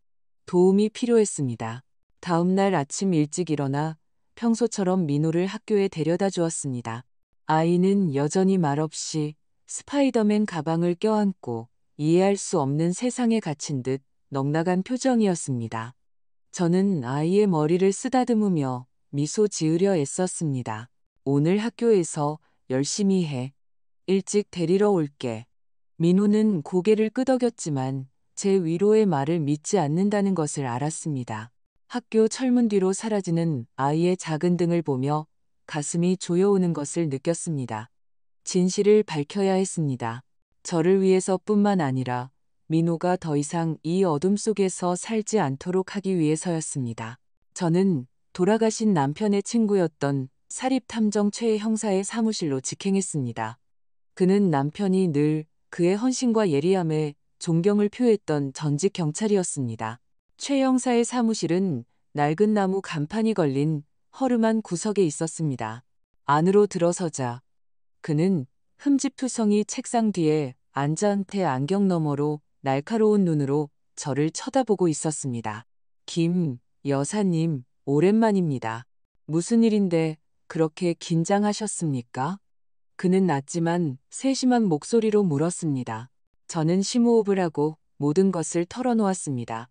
도움이 필요했습니다. 다음 날 아침 일찍 일어나 평소처럼 민호를 학교에 데려다 주었습니다. 아이는 여전히 말없이 스파이더맨 가방을 껴안고 이해할 수 없는 세상에 갇힌 듯 넉나간 표정이었습니다. 저는 아이의 머리를 쓰다듬으며 미소 지으려 애썼습니다. 오늘 학교에서 열심히 해. 일찍 데리러 올게. 민호는 고개를 끄덕였지만 제 위로의 말을 믿지 않는다는 것을 알았습니다. 학교 철문 뒤로 사라지는 아이의 작은 등을 보며 가슴이 조여오는 것을 느꼈습니다. 진실을 밝혀야 했습니다. 저를 위해서뿐만 아니라 민호가 더 이상 이 어둠 속에서 살지 않도록 하기 위해서였습니다. 저는 돌아가신 남편의 친구였던 사립탐정 최 형사의 사무실로 직행했습니다. 그는 남편이 늘 그의 헌신과 예리함에 존경을 표했던 전직 경찰이었습니다. 최 형사의 사무실은 낡은 나무 간판이 걸린 허름한 구석에 있었습니다. 안으로 들어서자 그는 흠집투성이 책상 뒤에 앉아한테 안경 너머로 날카로운 눈으로 저를 쳐다보고 있었습니다. 김 여사님, 오랜만입니다. 무슨 일인데 그렇게 긴장하셨습니까? 그는 낮지만 세심한 목소리로 물었습니다. 저는 심호흡을 하고 모든 것을 털어놓았습니다.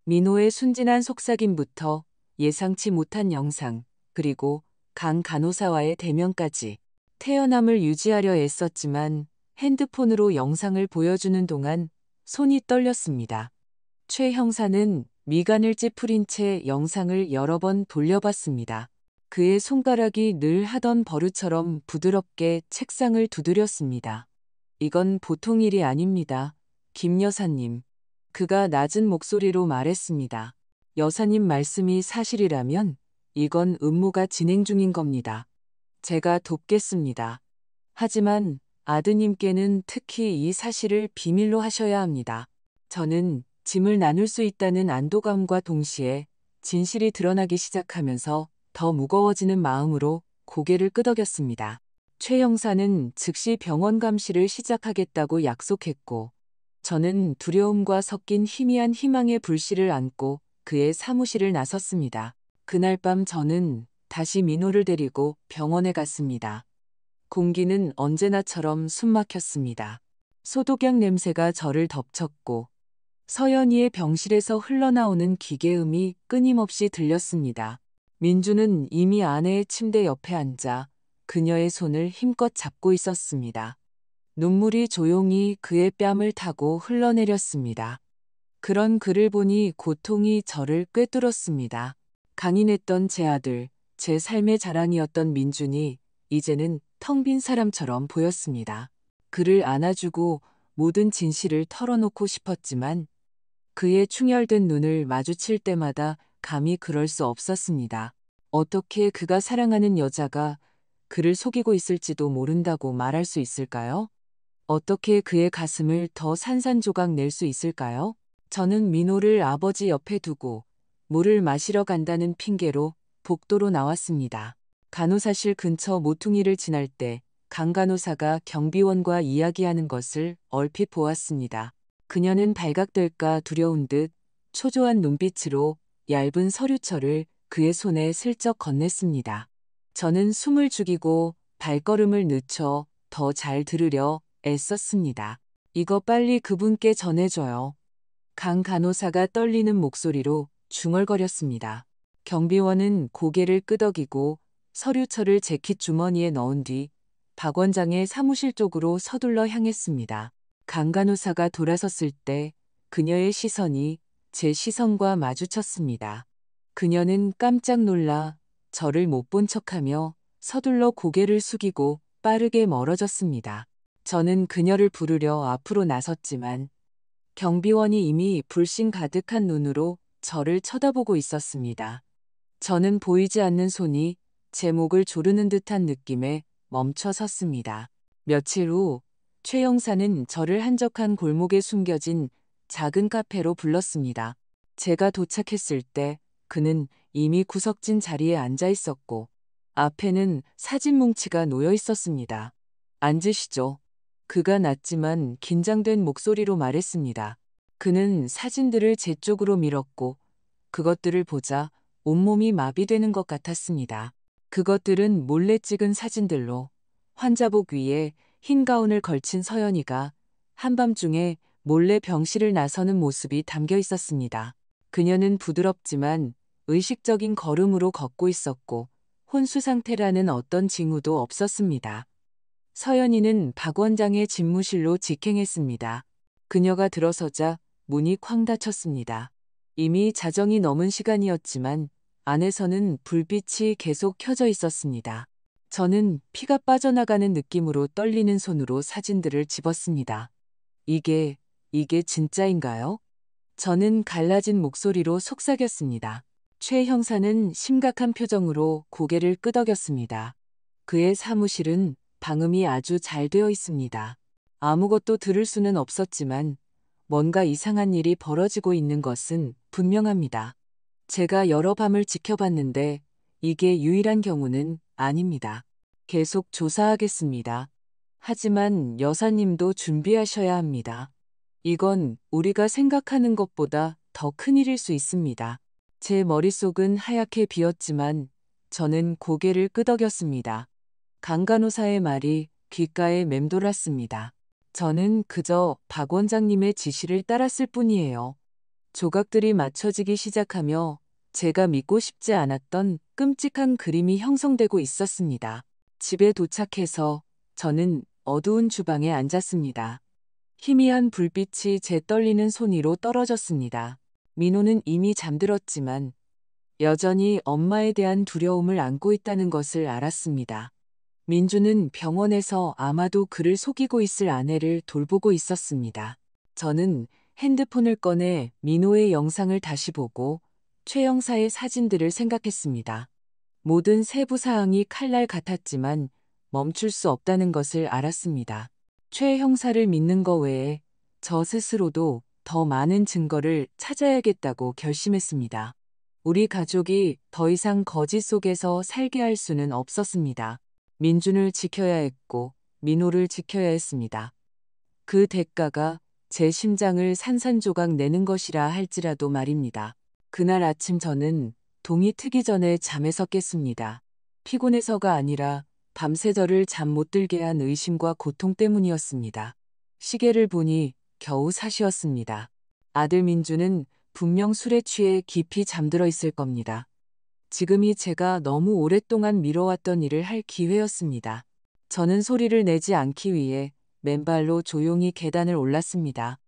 민호의 순진한 속삭임부터 예상치 못한 영상, 그리고 강 간호사와의 대면까지. 태연함을 유지하려 애썼지만 핸드폰으로 영상을 보여주는 동안 손이 떨렸습니다. 최 형사는 미간을 찌푸린 채 영상을 여러 번 돌려봤습니다. 그의 손가락이 늘 하던 버릇처럼 부드럽게 책상을 두드렸습니다. 이건 보통 일이 아닙니다. 김 여사님. 그가 낮은 목소리로 말했습니다. 여사님 말씀이 사실이라면 이건 음모가 진행 중인 겁니다. 제가 돕겠습니다. 하지만 아드님께는 특히 이 사실을 비밀로 하셔야 합니다. 저는 짐을 나눌 수 있다는 안도감과 동시에 진실이 드러나기 시작하면서 더 무거워지는 마음으로 고개를 끄덕였습니다. 최 형사는 즉시 병원 감시를 시작하겠다고 약속했고 저는 두려움과 섞인 희미한 희망의 불씨를 안고 그의 사무실을 나섰습니다. 그날 밤 저는 다시 민호를 데리고 병원에 갔습니다. 공기는 언제나처럼 숨막혔습니다. 소독약 냄새가 저를 덮쳤고 서연이의 병실에서 흘러나오는 기계음이 끊임없이 들렸습니다. 민주는 이미 아내의 침대 옆에 앉아 그녀의 손을 힘껏 잡고 있었습니다. 눈물이 조용히 그의 뺨을 타고 흘러내렸습니다. 그런 그를 보니 고통이 저를 꿰뚫었습니다. 강인했던 제 아들, 제 삶의 자랑이었던 민준이 이제는 텅 빈 사람처럼 보였습니다. 그를 안아주고 모든 진실을 털어놓고 싶었지만 그의 충혈된 눈을 마주칠 때마다 감히 그럴 수 없었습니다. 어떻게 그가 사랑하는 여자가 그를 속이고 있을지도 모른다고 말할 수 있을까요? 어떻게 그의 가슴을 더 산산조각 낼 수 있을까요? 저는 민호를 아버지 옆에 두고 물을 마시러 간다는 핑계로 복도로 나왔습니다. 간호사실 근처 모퉁이를 지날 때 강 간호사가 경비원과 이야기하는 것을 얼핏 보았습니다. 그녀는 발각될까 두려운 듯 초조한 눈빛으로 얇은 서류철을 그의 손에 슬쩍 건넸습니다. 저는 숨을 죽이고 발걸음을 늦춰 더 잘 들으려 애썼습니다. 이거 빨리 그분께 전해줘요. 강 간호사가 떨리는 목소리로 중얼거렸습니다. 경비원은 고개를 끄덕이고 서류철을 재킷 주머니에 넣은 뒤 박 원장의 사무실 쪽으로 서둘러 향했습니다. 강 간호사가 돌아섰을 때 그녀의 시선이 제 시선과 마주쳤습니다. 그녀는 깜짝 놀라 저를 못 본 척하며 서둘러 고개를 숙이고 빠르게 멀어졌습니다. 저는 그녀를 부르려 앞으로 나섰지만 경비원이 이미 불신 가득한 눈으로 저를 쳐다보고 있었습니다. 저는 보이지 않는 손이 제 목을 조르는 듯한 느낌에 멈춰 섰습니다. 며칠 후 최 형사는 저를 한적한 골목에 숨겨진 작은 카페로 불렀습니다. 제가 도착했을 때 그는 이미 구석진 자리에 앉아 있었고 앞에는 사진 뭉치가 놓여 있었습니다. 앉으시죠. 그가 낮지만 긴장된 목소리로 말했습니다. 그는 사진들을 제 쪽으로 밀었고 그것들을 보자 온몸이 마비되는 것 같았습니다. 그것들은 몰래 찍은 사진들로 환자복 위에 흰 가운을 걸친 서연이가 한밤중에 몰래 병실을 나서는 모습이 담겨 있었습니다. 그녀는 부드럽지만 의식적인 걸음으로 걷고 있었고 혼수 상태라는 어떤 징후도 없었습니다. 서연이는 박 원장의 집무실로 직행했습니다. 그녀가 들어서자 문이 쾅 닫혔습니다. 이미 자정이 넘은 시간이었지만 안에서는 불빛이 계속 켜져 있었습니다. 저는 피가 빠져나가는 느낌으로 떨리는 손으로 사진들을 집었습니다. 이게 진짜인가요? 저는 갈라진 목소리로 속삭였습니다. 최 형사는 심각한 표정으로 고개를 끄덕였습니다. 그의 사무실은 방음이 아주 잘 되어 있습니다. 아무것도 들을 수는 없었지만 뭔가 이상한 일이 벌어지고 있는 것은 분명합니다. 제가 여러 밤을 지켜봤는데 이게 유일한 경우는 아닙니다. 계속 조사하겠습니다. 하지만 여사님도 준비하셔야 합니다. 이건 우리가 생각하는 것보다 더 큰일일 수 있습니다. 제 머릿속은 하얗게 비었지만 저는 고개를 끄덕였습니다. 강 간호사의 말이 귓가에 맴돌았습니다. 저는 그저 박 원장님의 지시를 따랐을 뿐이에요. 조각들이 맞춰지기 시작하며 제가 믿고 싶지 않았던 끔찍한 그림이 형성되고 있었습니다. 집에 도착해서 저는 어두운 주방에 앉았습니다. 희미한 불빛이 제 떨리는 손 위로 떨어졌습니다. 민호는 이미 잠들었지만 여전히 엄마에 대한 두려움을 안고 있다는 것을 알았습니다. 민주는 병원에서 아마도 그를 속이고 있을 아내를 돌보고 있었습니다. 저는 핸드폰을 꺼내 민호의 영상을 다시 보고 최 형사의 사진들을 생각했습니다. 모든 세부 사항이 칼날 같았지만 멈출 수 없다는 것을 알았습니다. 최 형사를 믿는 것 외에 저 스스로도 더 많은 증거를 찾아야겠다고 결심했습니다. 우리 가족이 더 이상 거짓 속에서 살게 할 수는 없었습니다. 민준을 지켜야 했고 민호를 지켜야 했습니다. 그 대가가 제 심장을 산산조각 내는 것이라 할지라도 말입니다. 그날 아침 저는 동이 트기 전에 잠에서 깼습니다. 피곤해서가 아니라 밤새 저를 잠 못 들게 한 의심과 고통 때문이었습니다. 시계를 보니 겨우 4시였습니다. 아들 민주는 분명 술에 취해 깊이 잠들어 있을 겁니다. 지금이 제가 너무 오랫동안 미뤄왔던 일을 할 기회였습니다. 저는 소리를 내지 않기 위해 맨발로 조용히 계단을 올랐습니다.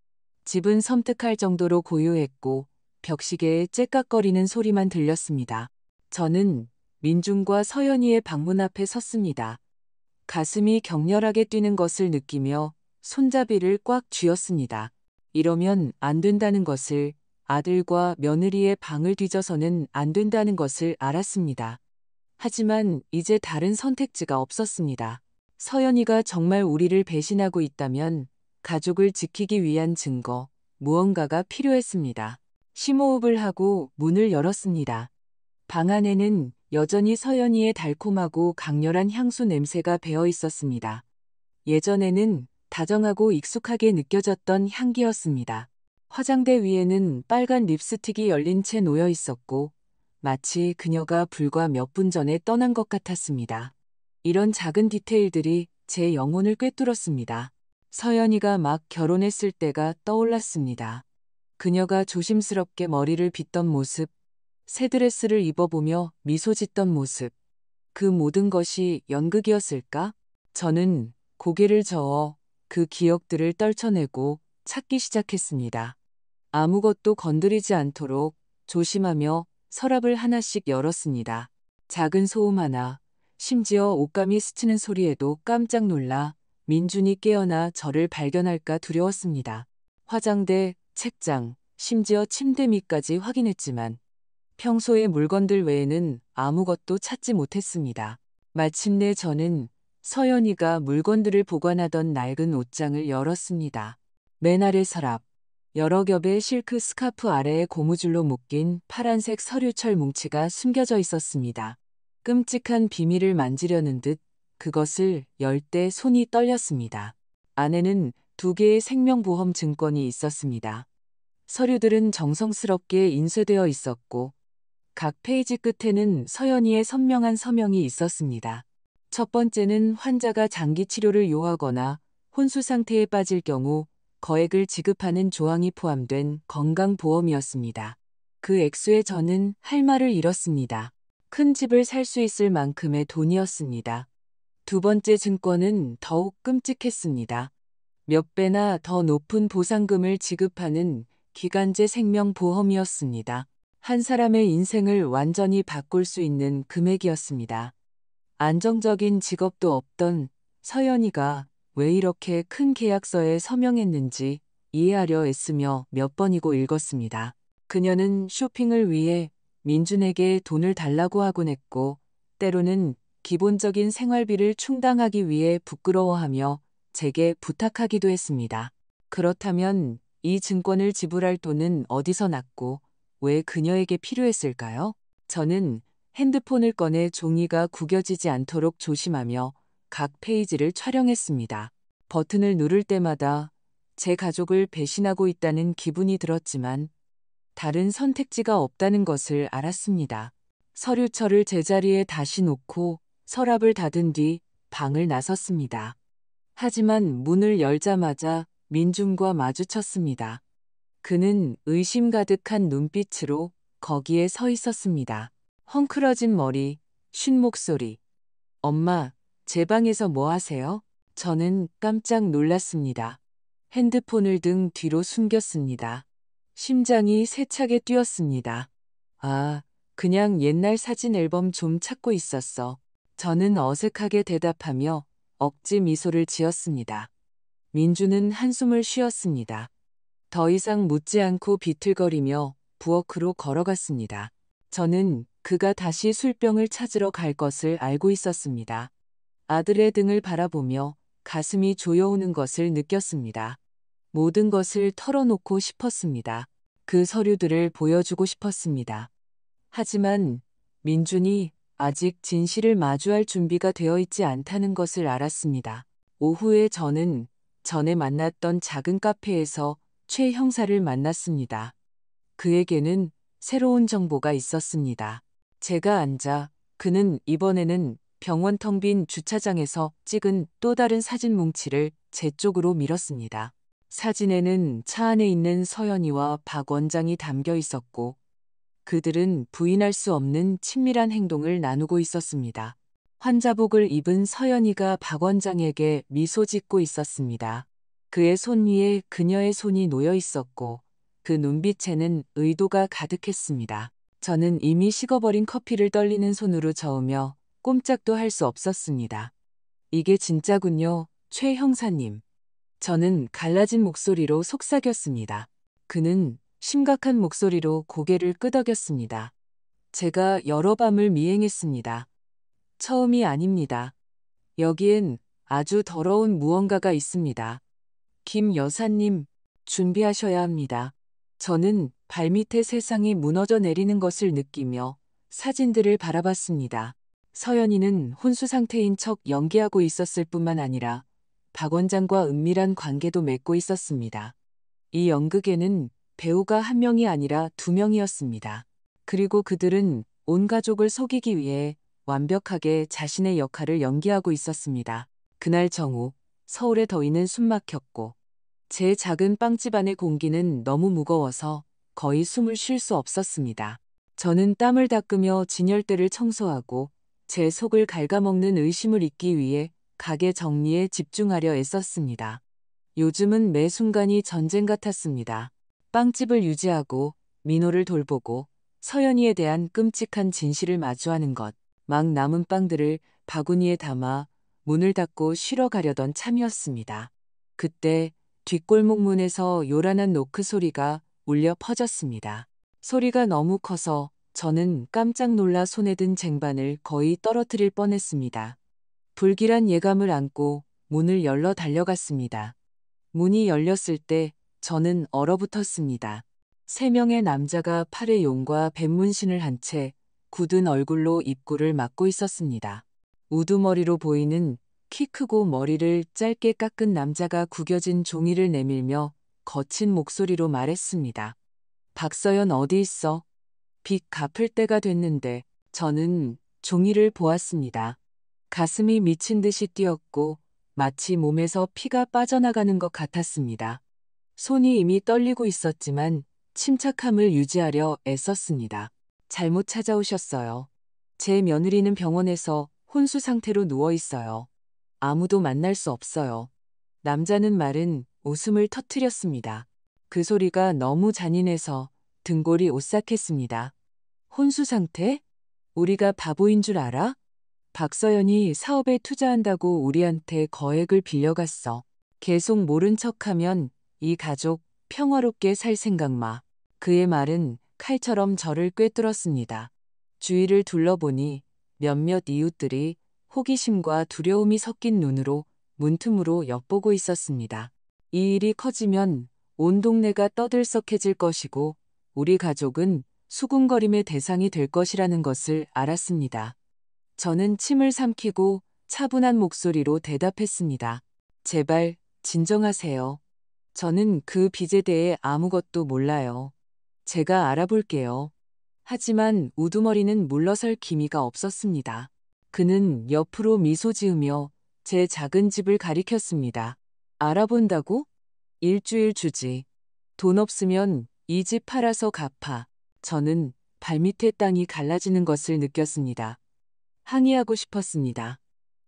집은 섬뜩할 정도로 고요했고 벽시계의 째깍거리는 소리만 들렸습니다. 저는 민준과 서연이의 방문 앞에 섰습니다. 가슴이 격렬하게 뛰는 것을 느끼며 손잡이를 꽉 쥐었습니다. 이러면 안 된다는 것을, 아들과 며느리의 방을 뒤져서는 안 된다는 것을 알았습니다. 하지만 이제 다른 선택지가 없었습니다. 서연이가 정말 우리를 배신하고 있다면 가족을 지키기 위한 증거, 무언가가 필요했습니다. 심호흡을 하고 문을 열었습니다. 방 안에는 여전히 서연이의 달콤하고 강렬한 향수 냄새가 배어 있었습니다. 예전에는 다정하고 익숙하게 느껴졌던 향기였습니다. 화장대 위에는 빨간 립스틱이 열린 채 놓여 있었고 마치 그녀가 불과 몇 분 전에 떠난 것 같았습니다. 이런 작은 디테일들이 제 영혼을 꿰뚫었습니다. 서연이가 막 결혼했을 때가 떠올랐습니다. 그녀가 조심스럽게 머리를 빗던 모습, 새 드레스를 입어보며 미소 짓던 모습, 그 모든 것이 연극이었을까? 저는 고개를 저어 그 기억들을 떨쳐내고 찾기 시작했습니다. 아무것도 건드리지 않도록 조심하며 서랍을 하나씩 열었습니다. 작은 소음 하나, 심지어 옷감이 스치는 소리에도 깜짝 놀라 민준이 깨어나 저를 발견할까 두려웠습니다. 화장대, 책장, 심지어 침대 밑까지 확인했지만 평소의 물건들 외에는 아무것도 찾지 못했습니다. 마침내 저는 서연이가 물건들을 보관하던 낡은 옷장을 열었습니다. 맨 아래 서랍, 여러 겹의 실크 스카프 아래에 고무줄로 묶인 파란색 서류철 뭉치가 숨겨져 있었습니다. 끔찍한 비밀을 만지려는 듯 그것을 열 때 손이 떨렸습니다. 안에는 2개의 생명보험 증권이 있었습니다. 서류들은 정성스럽게 인쇄되어 있었고 각 페이지 끝에는 서연이의 선명한 서명이 있었습니다. 첫 번째는 환자가 장기 치료를 요하거나 혼수 상태에 빠질 경우 거액을 지급하는 조항이 포함된 건강보험이었습니다. 그 액수에 저는 할 말을 잃었습니다. 큰 집을 살 수 있을 만큼의 돈이었습니다. 두 번째 증권은 더욱 끔찍했습니다. 몇 배나 더 높은 보상금을 지급하는 기간제 생명보험이었습니다. 한 사람의 인생을 완전히 바꿀 수 있는 금액이었습니다. 안정적인 직업도 없던 서연이가 왜 이렇게 큰 계약서에 서명했는지 이해하려 애쓰며 몇 번이고 읽었습니다. 그녀는 쇼핑을 위해 민준에게 돈을 달라고 하곤 했고, 때로는 기본적인 생활비를 충당하기 위해 부끄러워하며 제게 부탁하기도 했습니다. 그렇다면 이 증권을 지불할 돈은 어디서 났고 왜 그녀에게 필요했을까요? 저는 핸드폰을 꺼내 종이가 구겨지지 않도록 조심하며 각 페이지를 촬영했습니다. 버튼을 누를 때마다 제 가족을 배신하고 있다는 기분이 들었지만 다른 선택지가 없다는 것을 알았습니다. 서류철을 제자리에 다시 놓고 서랍을 닫은 뒤 방을 나섰습니다. 하지만 문을 열자마자 민준과 마주쳤습니다. 그는 의심 가득한 눈빛으로 거기에 서 있었습니다. 헝클어진 머리, 쉰 목소리. 엄마, 제 방에서 뭐 하세요? 저는 깜짝 놀랐습니다. 핸드폰을 등 뒤로 숨겼습니다. 심장이 세차게 뛰었습니다. 아, 그냥 옛날 사진 앨범 좀 찾고 있었어. 저는 어색하게 대답하며 억지 미소를 지었습니다. 민주는 한숨을 쉬었습니다. 더 이상 묻지 않고 비틀거리며 부엌으로 걸어갔습니다. 저는 그가 다시 술병을 찾으러 갈 것을 알고 있었습니다. 아들의 등을 바라보며 가슴이 조여오는 것을 느꼈습니다. 모든 것을 털어놓고 싶었습니다. 그 서류들을 보여주고 싶었습니다. 하지만 민준이 아직 진실을 마주할 준비가 되어 있지 않다는 것을 알았습니다. 오후에 저는 전에 만났던 작은 카페에서 최 형사를 만났습니다. 그에게는 새로운 정보가 있었습니다. 제가 앉아 그는 이번에는 병원 텅 빈 주차장에서 찍은 또 다른 사진 뭉치를 제 쪽으로 밀었습니다. 사진에는 차 안에 있는 서연이와 박 원장이 담겨 있었고 그들은 부인할 수 없는 친밀한 행동을 나누고 있었습니다. 환자복을 입은 서연이가 박 원장에게 미소 짓고 있었습니다. 그의 손 위에 그녀의 손이 놓여 있었고 그 눈빛에는 의도가 가득했습니다. 저는 이미 식어버린 커피를 떨리는 손으로 저으며 꼼짝도 할 수 없었습니다. 이게 진짜군요, 최 형사님. 저는 갈라진 목소리로 속삭였습니다. 그는 심각한 목소리로 고개를 끄덕였습니다. 제가 여러 밤을 미행했습니다. 처음이 아닙니다. 여기엔 아주 더러운 무언가가 있습니다. 김 여사님, 준비하셔야 합니다. 저는 발밑에 세상이 무너져 내리는 것을 느끼며 사진들을 바라봤습니다. 서연이는 혼수 상태인 척 연기하고 있었을 뿐만 아니라 박 원장과 은밀한 관계도 맺고 있었습니다. 이 연극에는 배우가 한 명이 아니라 두 명이었습니다. 그리고 그들은 온 가족을 속이기 위해 완벽하게 자신의 역할을 연기하고 있었습니다. 그날 정오, 서울의 더위는 숨막혔고 제 작은 빵집 안의 공기는 너무 무거워서 거의 숨을 쉴 수 없었습니다. 저는 땀을 닦으며 진열대를 청소하고 제 속을 갉아먹는 의심을 잊기 위해 가게 정리에 집중하려 애썼습니다. 요즘은 매 순간이 전쟁 같았습니다. 빵집을 유지하고 민호를 돌보고 서연이에 대한 끔찍한 진실을 마주하는 것, 막 남은 빵들을 바구니에 담아 문을 닫고 쉬러 가려던 참이었습니다. 그때 뒷골목 문에서 요란한 노크 소리가 울려 퍼졌습니다. 소리가 너무 커서 저는 깜짝 놀라 손에 든 쟁반을 거의 떨어뜨릴 뻔했습니다. 불길한 예감을 안고 문을 열러 달려갔습니다. 문이 열렸을 때 저는 얼어붙었습니다. 세 명의 남자가 팔에 용과 뱀문신을 한 채 굳은 얼굴로 입구를 막고 있었습니다. 우두머리로 보이는 키 크고 머리를 짧게 깎은 남자가 구겨진 종이를 내밀며 거친 목소리로 말했습니다. 박서연 어디 있어? 빚 갚을 때가 됐는데 저는 종이를 보았습니다. 가슴이 미친 듯이 뛰었고 마치 몸에서 피가 빠져나가는 것 같았습니다. 손이 이미 떨리고 있었지만 침착함을 유지하려 애썼습니다. 잘못 찾아오셨어요. 제 며느리는 병원에서 혼수 상태로 누워 있어요. 아무도 만날 수 없어요. 남자는 말은 웃음을 터뜨렸습니다. 그 소리가 너무 잔인해서 등골이 오싹했습니다. 혼수 상태? 우리가 바보인 줄 알아? 박서연이 사업에 투자한다고 우리한테 거액을 빌려갔어. 계속 모른 척하면 이 가족 평화롭게 살 생각 마. 그의 말은 칼처럼 저를 꿰뚫었습니다. 주위를 둘러보니 몇몇 이웃들이 호기심과 두려움이 섞인 눈으로 문틈으로 엿보고 있었습니다. 이 일이 커지면 온 동네가 떠들썩해질 것이고 우리 가족은 수군거림의 대상이 될 것이라는 것을 알았습니다. 저는 침을 삼키고 차분한 목소리로 대답했습니다. 제발 진정하세요. 저는 그 빚에 대해 아무것도 몰라요. 제가 알아볼게요. 하지만 우두머리는 물러설 기미가 없었습니다. 그는 옆으로 미소 지으며 제 작은 집을 가리켰습니다. 알아본다고? 일주일 주지. 돈 없으면 이 집 팔아서 갚아. 저는 발밑에 땅이 갈라지는 것을 느꼈습니다. 항의하고 싶었습니다.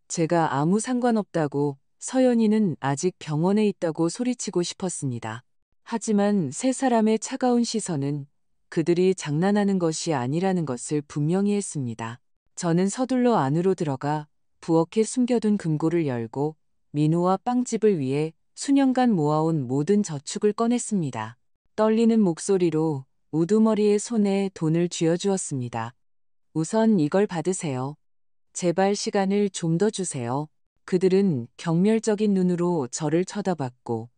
제가 아무 상관없다고, 서연이는 아직 병원에 있다고 소리치고 싶었습니다. 하지만 세 사람의 차가운 시선은 그들이 장난하는 것이 아니라는 것을 분명히 했습니다. 저는 서둘러 안으로 들어가 부엌에 숨겨둔 금고를 열고 민호와 빵집을 위해 수년간 모아온 모든 저축을 꺼냈습니다. 떨리는 목소리로 우두머리의 손에 돈을 쥐어주었습니다. 우선 이걸 받으세요. 제발 시간을 좀 더 주세요. 그들은 경멸적인 눈으로 저를 쳐다봤고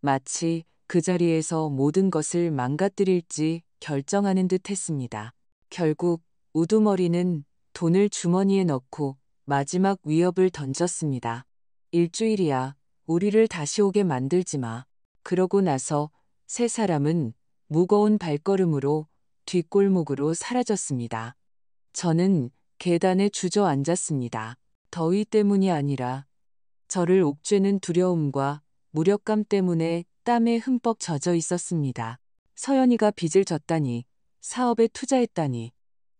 마치 그 자리에서 모든 것을 망가뜨릴지 결정하는 듯 했습니다. 결국 우두머리는 돈을 주머니에 넣고 마지막 위협을 던졌습니다. 일주일이야. 우리를 다시 오게 만들지 마. 그러고 나서 세 사람은 무거운 발걸음으로 뒷골목으로 사라졌습니다. 저는 계단에 주저앉았습니다. 더위 때문이 아니라 저를 옥죄는 두려움과 무력감 때문에 땀에 흠뻑 젖어 있었습니다. 서연이가 빚을 졌다니, 사업에 투자했다니.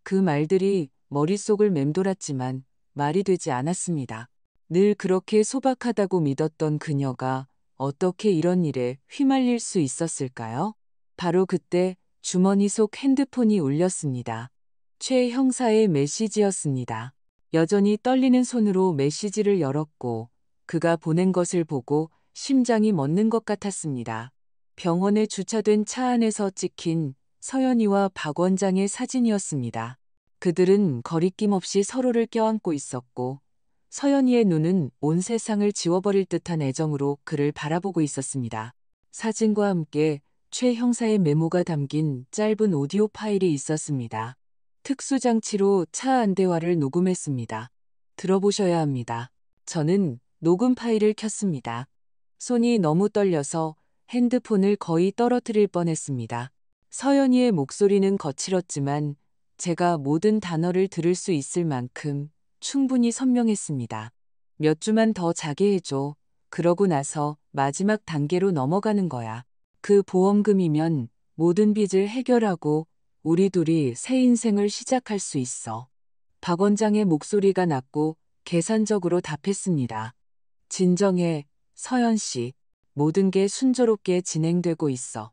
그 말들이 머릿속을 맴돌았지만 말이 되지 않았습니다. 늘 그렇게 소박하다고 믿었던 그녀가 어떻게 이런 일에 휘말릴 수 있었을까요? 바로 그때 주머니 속 핸드폰이 울렸습니다. 최 형사의 메시지였습니다. 여전히 떨리는 손으로 메시지를 열었고 그가 보낸 것을 보고 심장이 멎는 것 같았습니다. 병원에 주차된 차 안에서 찍힌 서연이와 박 원장의 사진이었습니다. 그들은 거리낌 없이 서로를 껴안고 있었고 서연이의 눈은 온 세상을 지워버릴 듯한 애정으로 그를 바라보고 있었습니다. 사진과 함께 최 형사의 메모가 담긴 짧은 오디오 파일이 있었습니다. 특수장치로 차 안대화를 녹음했습니다. 들어보셔야 합니다. 저는 녹음 파일을 켰습니다. 손이 너무 떨려서 핸드폰을 거의 떨어뜨릴 뻔했습니다. 서연이의 목소리는 거칠었지만 제가 모든 단어를 들을 수 있을 만큼 충분히 선명했습니다. 몇 주만 더 자게 해줘. 그러고 나서 마지막 단계로 넘어가는 거야. 그 보험금이면 모든 빚을 해결하고 우리 둘이 새 인생을 시작할 수 있어. 박 원장의 목소리가 낮고 계산적으로 답했습니다. 진정해, 서연 씨. 모든 게 순조롭게 진행되고 있어.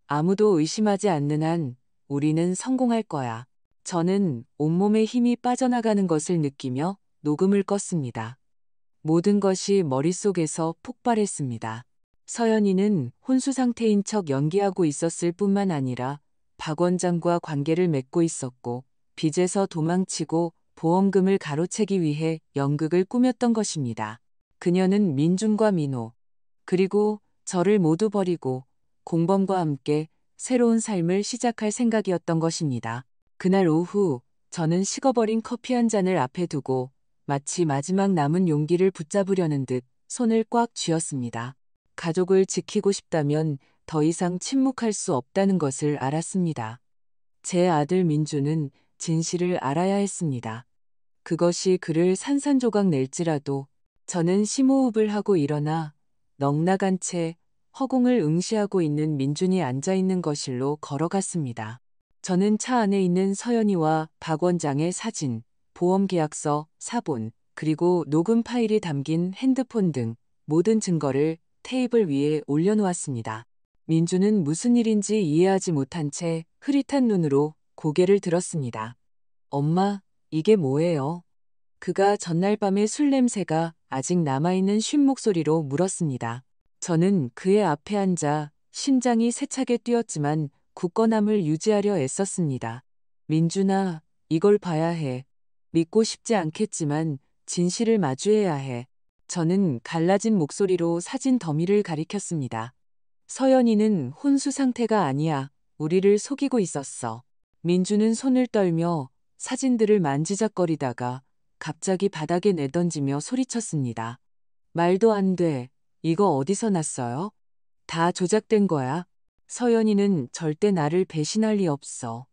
아무도 의심하지 않는 한 우리는 성공할 거야. 저는 온몸에 힘이 빠져나가는 것을 느끼며 녹음을 껐습니다. 모든 것이 머릿속에서 폭발했습니다. 서연이는 혼수 상태인 척 연기하고 있었을 뿐만 아니라 박 원장과 관계를 맺고 있었고 빚에서 도망치고 보험금을 가로채기 위해 연극을 꾸몄던 것입니다. 그녀는 민준과 민호 그리고 저를 모두 버리고 공범과 함께 새로운 삶을 시작할 생각이었던 것입니다. 그날 오후 저는 식어버린 커피 한 잔을 앞에 두고 마치 마지막 남은 용기를 붙잡으려는 듯 손을 꽉 쥐었습니다. 가족을 지키고 싶다면 더 이상 침묵할 수 없다는 것을 알았습니다. 제 아들 민주는 진실을 알아야 했습니다. 그것이 그를 산산조각 낼지라도 저는 심호흡을 하고 일어나 넋나간 채 허공을 응시하고 있는 민준이 앉아있는 거실로 걸어갔습니다. 저는 차 안에 있는 서연이와 박 원장의 사진, 보험계약서, 사본, 그리고 녹음 파일이 담긴 핸드폰 등 모든 증거를 테이블 위에 올려놓았습니다. 민주는 무슨 일인지 이해하지 못한 채 흐릿한 눈으로 고개를 들었습니다. 엄마, 이게 뭐예요? 그가 전날 밤의 술 냄새가 아직 남아있는 쉰 목소리로 물었습니다. 저는 그의 앞에 앉아 심장이 세차게 뛰었지만 굳건함을 유지하려 애썼습니다. 민준아, 이걸 봐야 해. 믿고 싶지 않겠지만 진실을 마주해야 해. 저는 갈라진 목소리로 사진 더미를 가리켰습니다. 서연이는 혼수 상태가 아니야. 우리를 속이고 있었어. 민주는 손을 떨며 사진들을 만지작거리다가 갑자기 바닥에 내던지며 소리쳤습니다. 말도 안 돼. 이거 어디서 났어요? 다 조작된 거야. 서연이는 절대 나를 배신할 리 없어.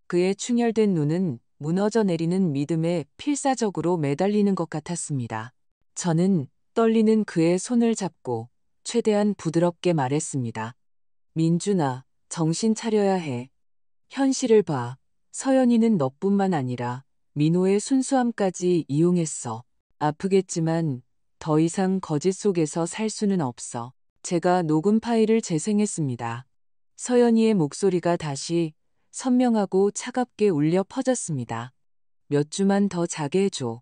그의 충혈된 눈은 무너져 내리는 믿음에 필사적으로 매달리는 것 같았습니다. 저는 떨리는 그의 손을 잡고 최대한 부드럽게 말했습니다. 민준아, 정신 차려야 해. 현실을 봐. 서연이는 너뿐만 아니라 민호의 순수함까지 이용했어. 아프겠지만 더 이상 거짓 속에서 살 수는 없어. 제가 녹음 파일을 재생했습니다. 서연이의 목소리가 다시 선명하고 차갑게 울려 퍼졌습니다. 몇 주만 더 자게 해줘.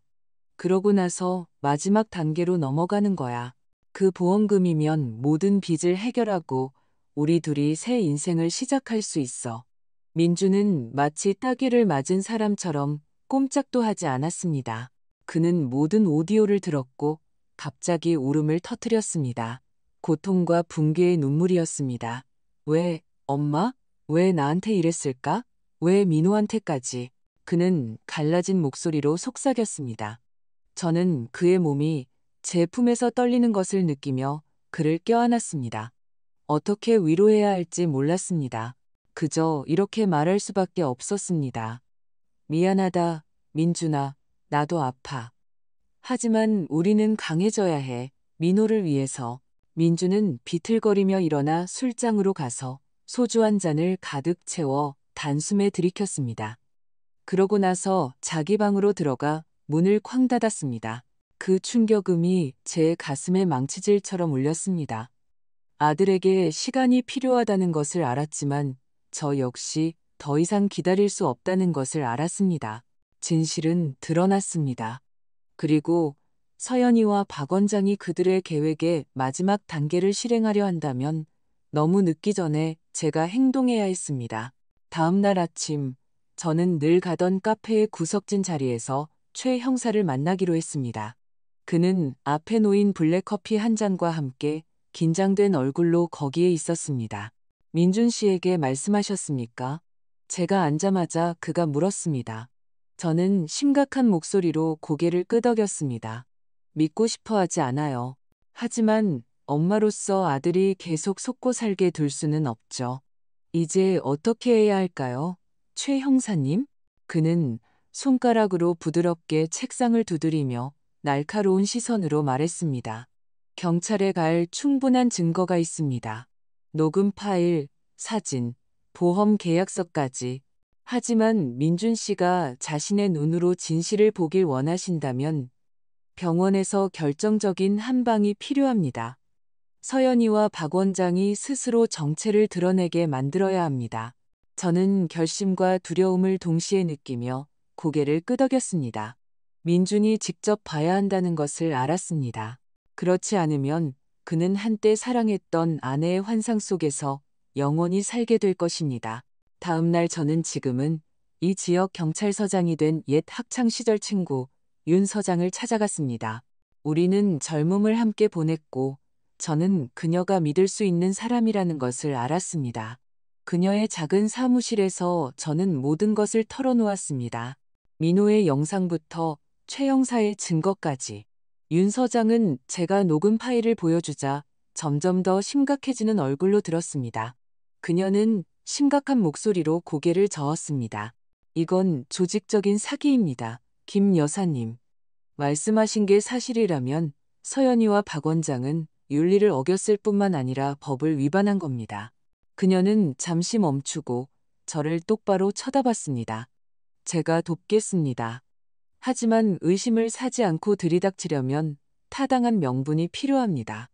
그러고 나서 마지막 단계로 넘어가는 거야. 그 보험금이면 모든 빚을 해결하고 우리 둘이 새 인생을 시작할 수 있어. 민주는 마치 따귀를 맞은 사람처럼 꼼짝도 하지 않았습니다. 그는 모든 오디오를 들었고 갑자기 울음을 터뜨렸습니다. 고통과 붕괴의 눈물이었습니다. 왜, 엄마? 왜 나한테 이랬을까? 왜 민호한테까지? 그는 갈라진 목소리로 속삭였습니다. 저는 그의 몸이 제 품에서 떨리는 것을 느끼며 그를 껴안았습니다. 어떻게 위로해야 할지 몰랐습니다. 그저 이렇게 말할 수밖에 없었습니다. 미안하다, 민준아. 나도 아파. 하지만 우리는 강해져야 해. 민호를 위해서. 민주는 비틀거리며 일어나 술장으로 가서 소주 한 잔을 가득 채워 단숨에 들이켰습니다. 그러고 나서 자기 방으로 들어가 문을 쾅 닫았습니다. 그 충격음이 제 가슴에 망치질처럼 울렸습니다. 아들에게 시간이 필요하다는 것을 알았지만 저 역시 더 이상 기다릴 수 없다는 것을 알았습니다. 진실은 드러났습니다. 그리고 서연이와 박 원장이 그들의 계획의 마지막 단계를 실행하려 한다면 너무 늦기 전에 제가 행동해야 했습니다. 다음 날 아침, 저는 늘 가던 카페의 구석진 자리에서 최 형사를 만나기로 했습니다. 그는 앞에 놓인 블랙커피 한 잔과 함께 긴장된 얼굴로 거기에 있었습니다. 민준 씨에게 말씀하셨습니까? 제가 앉자마자 그가 물었습니다. 저는 심각한 목소리로 고개를 끄덕였습니다. 믿고 싶어 하지 않아요. 하지만 엄마로서 아들이 계속 속고 살게 둘 수는 없죠. 이제 어떻게 해야 할까요? 최 형사님? 그는 손가락으로 부드럽게 책상을 두드리며 날카로운 시선으로 말했습니다. 경찰에 갈 충분한 증거가 있습니다. 녹음 파일, 사진, 보험 계약서까지. 하지만 민준 씨가 자신의 눈으로 진실을 보길 원하신다면 병원에서 결정적인 한 방이 필요합니다. 서연이와 박 원장이 스스로 정체를 드러내게 만들어야 합니다. 저는 결심과 두려움을 동시에 느끼며 고개를 끄덕였습니다. 민준이 직접 봐야 한다는 것을 알았습니다. 그렇지 않으면 그는 한때 사랑했던 아내의 환상 속에서 영원히 살게 될 것입니다. 다음 날 저는 지금은 이 지역 경찰서장이 된 옛 학창시절 친구 윤 서장을 찾아갔습니다. 우리는 젊음을 함께 보냈고 저는 그녀가 믿을 수 있는 사람이라는 것을 알았습니다. 그녀의 작은 사무실에서 저는 모든 것을 털어놓았습니다. 민호의 영상부터 최 형사의 증거까지. 윤 서장은 제가 녹음 파일을 보여주자 점점 더 심각해지는 얼굴로 들었습니다. 그녀는 심각한 목소리로 고개를 저었습니다. 이건 조직적인 사기입니다. 김 여사님. 말씀하신 게 사실이라면 서연이와 박 원장은 윤리를 어겼을 뿐만 아니라 법을 위반한 겁니다. 그녀는 잠시 멈추고 저를 똑바로 쳐다봤습니다. 제가 돕겠습니다. 하지만 의심을 사지 않고 들이닥치려면 타당한 명분이 필요합니다.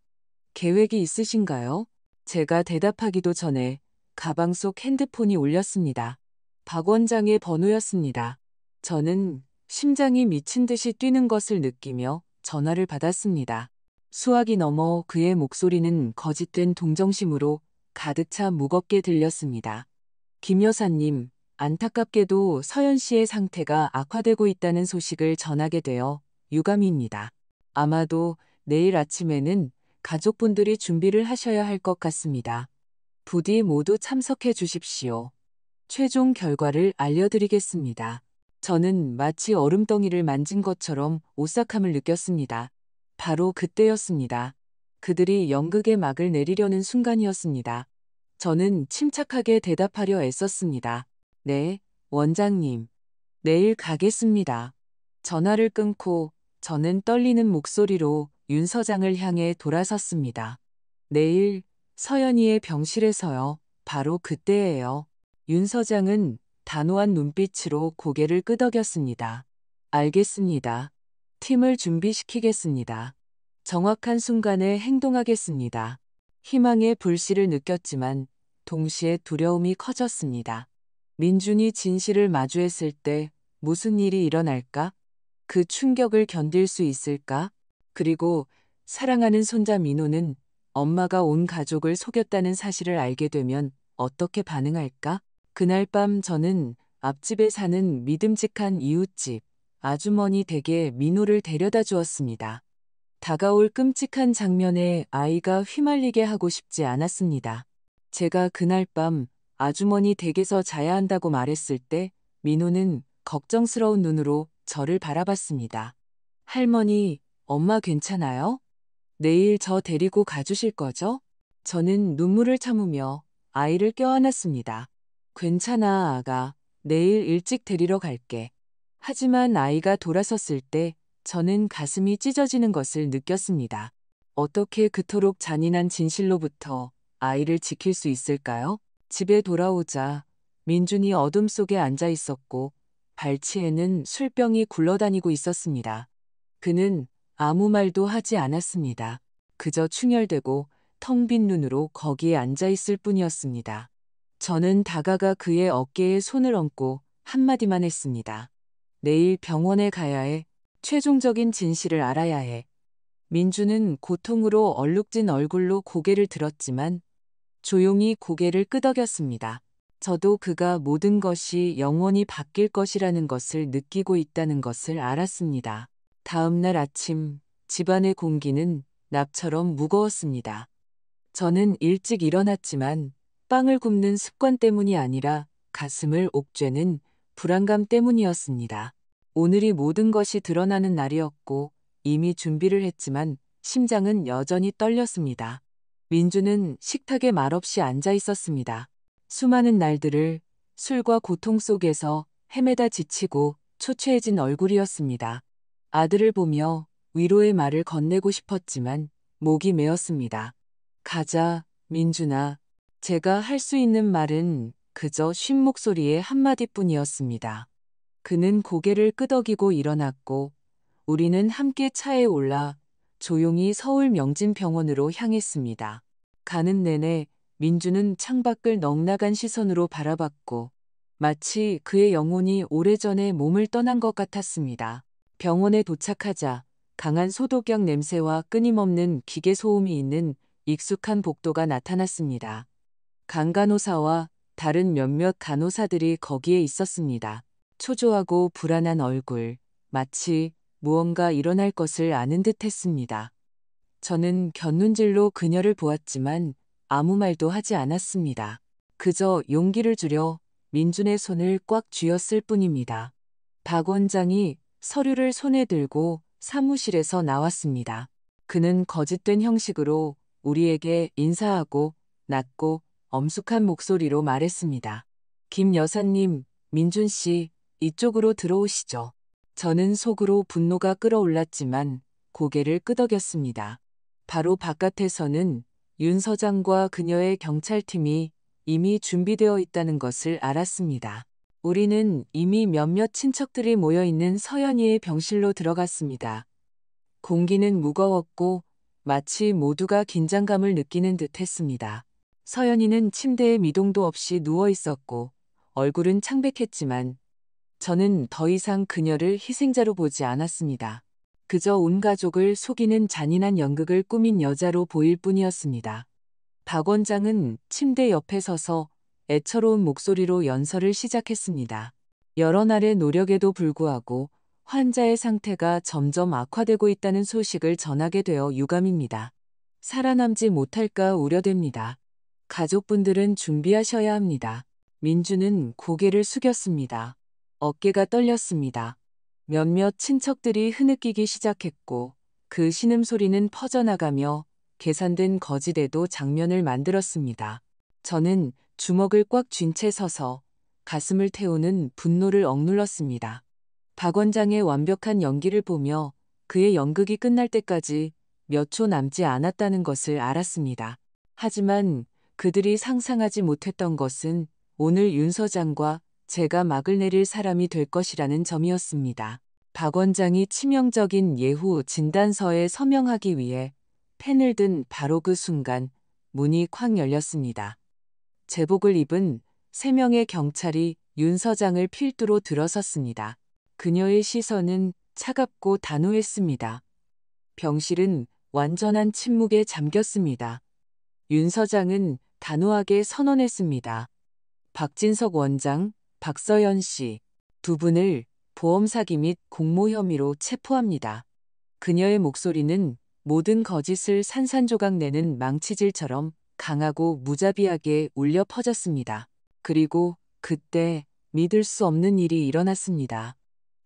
계획이 있으신가요? 제가 대답하기도 전에 가방 속 핸드폰이 울렸습니다. 박 원장의 번호였습니다. 저는 심장이 미친 듯이 뛰는 것을 느끼며 전화를 받았습니다. 수화기 너머 그의 목소리는 거짓된 동정심으로 가득 차 무겁게 들렸습니다. 김 여사님, 안타깝게도 서연 씨의 상태가 악화되고 있다는 소식을 전하게 되어 유감입니다. 아마도 내일 아침에는 가족분들이 준비를 하셔야 할 것 같습니다. 부디 모두 참석해 주십시오. 최종 결과를 알려드리겠습니다. 저는 마치 얼음덩이를 만진 것처럼 오싹함을 느꼈습니다. 바로 그때였습니다. 그들이 연극의 막을 내리려는 순간이었습니다. 저는 침착하게 대답하려 애썼습니다. 네, 원장님. 내일 가겠습니다. 전화를 끊고 저는 떨리는 목소리로 윤 서장을 향해 돌아섰습니다. 내일 서연이의 병실에서요. 바로 그때예요. 윤 서장은 단호한 눈빛으로 고개를 끄덕였습니다. 알겠습니다. 팀을 준비시키겠습니다. 정확한 순간에 행동하겠습니다. 희망의 불씨를 느꼈지만 동시에 두려움이 커졌습니다. 민준이 진실을 마주했을 때 무슨 일이 일어날까? 그 충격을 견딜 수 있을까? 그리고 사랑하는 손자 민호는 엄마가 온 가족을 속였다는 사실을 알게 되면 어떻게 반응할까? 그날 밤 저는 앞집에 사는 믿음직한 이웃집 아주머니 댁에 민호를 데려다 주었습니다. 다가올 끔찍한 장면에 아이가 휘말리게 하고 싶지 않았습니다. 제가 그날 밤 아주머니 댁에서 자야 한다고 말했을 때 민호는 걱정스러운 눈으로 저를 바라봤습니다. 할머니, 엄마 괜찮아요? 내일 저 데리고 가주실 거죠? 저는 눈물을 참으며 아이를 껴안았습니다. 괜찮아, 아가. 내일 일찍 데리러 갈게. 하지만 아이가 돌아섰을 때 저는 가슴이 찢어지는 것을 느꼈습니다. 어떻게 그토록 잔인한 진실로부터 아이를 지킬 수 있을까요? 집에 돌아오자 민준이 어둠 속에 앉아 있었고 발치에는 술병이 굴러다니고 있었습니다. 그는 아무 말도 하지 않았습니다. 그저 충혈되고 텅 빈 눈으로 거기에 앉아 있을 뿐이었습니다. 저는 다가가 그의 어깨에 손을 얹고 한마디만 했습니다. 내일 병원에 가야 해. 최종적인 진실을 알아야 해. 민주는 고통으로 얼룩진 얼굴로 고개를 들었지만 조용히 고개를 끄덕였습니다. 저도 그가 모든 것이 영원히 바뀔 것이라는 것을 느끼고 있다는 것을 알았습니다. 다음 날 아침 집안의 공기는 납처럼 무거웠습니다. 저는 일찍 일어났지만 빵을 굽는 습관 때문이 아니라 가슴을 옥죄는 불안감 때문이었습니다. 오늘이 모든 것이 드러나는 날이었고 이미 준비를 했지만 심장은 여전히 떨렸습니다. 민주는 식탁에 말없이 앉아 있었습니다. 수많은 날들을 술과 고통 속에서 헤매다 지치고 초췌해진 얼굴이었습니다. 아들을 보며 위로의 말을 건네고 싶었지만 목이 메었습니다. 가자, 민준아. 제가 할 수 있는 말은 그저 쉰 목소리의 한마디뿐이었습니다. 그는 고개를 끄덕이고 일어났고 우리는 함께 차에 올라 조용히 서울 명진병원으로 향했습니다. 가는 내내 민주는 창밖을 넋나간 시선으로 바라봤고 마치 그의 영혼이 오래전에 몸을 떠난 것 같았습니다. 병원에 도착하자 강한 소독약 냄새와 끊임없는 기계 소음이 있는 익숙한 복도가 나타났습니다. 간간호사와 다른 몇몇 간호사들이 거기에 있었습니다. 초조하고 불안한 얼굴, 마치 무언가 일어날 것을 아는 듯 했습니다. 저는 곁눈질로 그녀를 보았지만 아무 말도 하지 않았습니다. 그저 용기를 주려 민준의 손을 꽉 쥐었을 뿐입니다. 박 원장이 서류를 손에 들고 사무실에서 나왔습니다. 그는 거짓된 형식으로 우리에게 인사하고 낮고 엄숙한 목소리로 말했습니다. 김 여사님, 민준 씨, 이쪽으로 들어오시죠. 저는 속으로 분노가 끓어올랐지만 고개를 끄덕였습니다. 바로 바깥에서는 윤 서장과 그녀의 경찰팀이 이미 준비되어 있다는 것을 알았습니다. 우리는 이미 몇몇 친척들이 모여 있는 서연이의 병실로 들어갔습니다. 공기는 무거웠고 마치 모두가 긴장감을 느끼는 듯 했습니다. 서연이는 침대에 미동도 없이 누워 있었고 얼굴은 창백했지만 저는 더 이상 그녀를 희생자로 보지 않았습니다. 그저 온 가족을 속이는 잔인한 연극을 꾸민 여자로 보일 뿐이었습니다. 박 원장은 침대 옆에 서서 애처로운 목소리로 연설을 시작했습니다. 여러 날의 노력에도 불구하고 환자의 상태가 점점 악화되고 있다는 소식을 전하게 되어 유감입니다. 살아남지 못할까 우려됩니다. 가족분들은 준비하셔야 합니다. 민주는 고개를 숙였습니다. 어깨가 떨렸습니다. 몇몇 친척들이 흐느끼기 시작했고 그 신음소리는 퍼져나가며 계산된 거짓에도 장면을 만들었습니다. 저는 주먹을 꽉 쥔 채 서서 가슴을 태우는 분노를 억눌렀습니다. 박 원장의 완벽한 연기를 보며 그의 연극이 끝날 때까지 몇 초 남지 않았다는 것을 알았습니다. 하지만 그들이 상상하지 못했던 것은 오늘 윤 서장과 제가 막을 내릴 사람이 될 것이라는 점이었습니다. 박 원장이 치명적인 예후 진단서에 서명하기 위해 펜을 든 바로 그 순간 문이 콱 열렸습니다. 제복을 입은 3명의 경찰이 윤 서장을 필두로 들어섰습니다. 그녀의 시선은 차갑고 단호했습니다. 병실은 완전한 침묵에 잠겼습니다. 윤 서장은 단호하게 선언했습니다. 박진석 원장, 박서연 씨, 2분을 보험 사기 및 공모 혐의로 체포합니다. 그녀의 목소리는 모든 거짓을 산산조각 내는 망치질처럼 강하고 무자비하게 울려 퍼졌습니다. 그리고 그때 믿을 수 없는 일이 일어났습니다.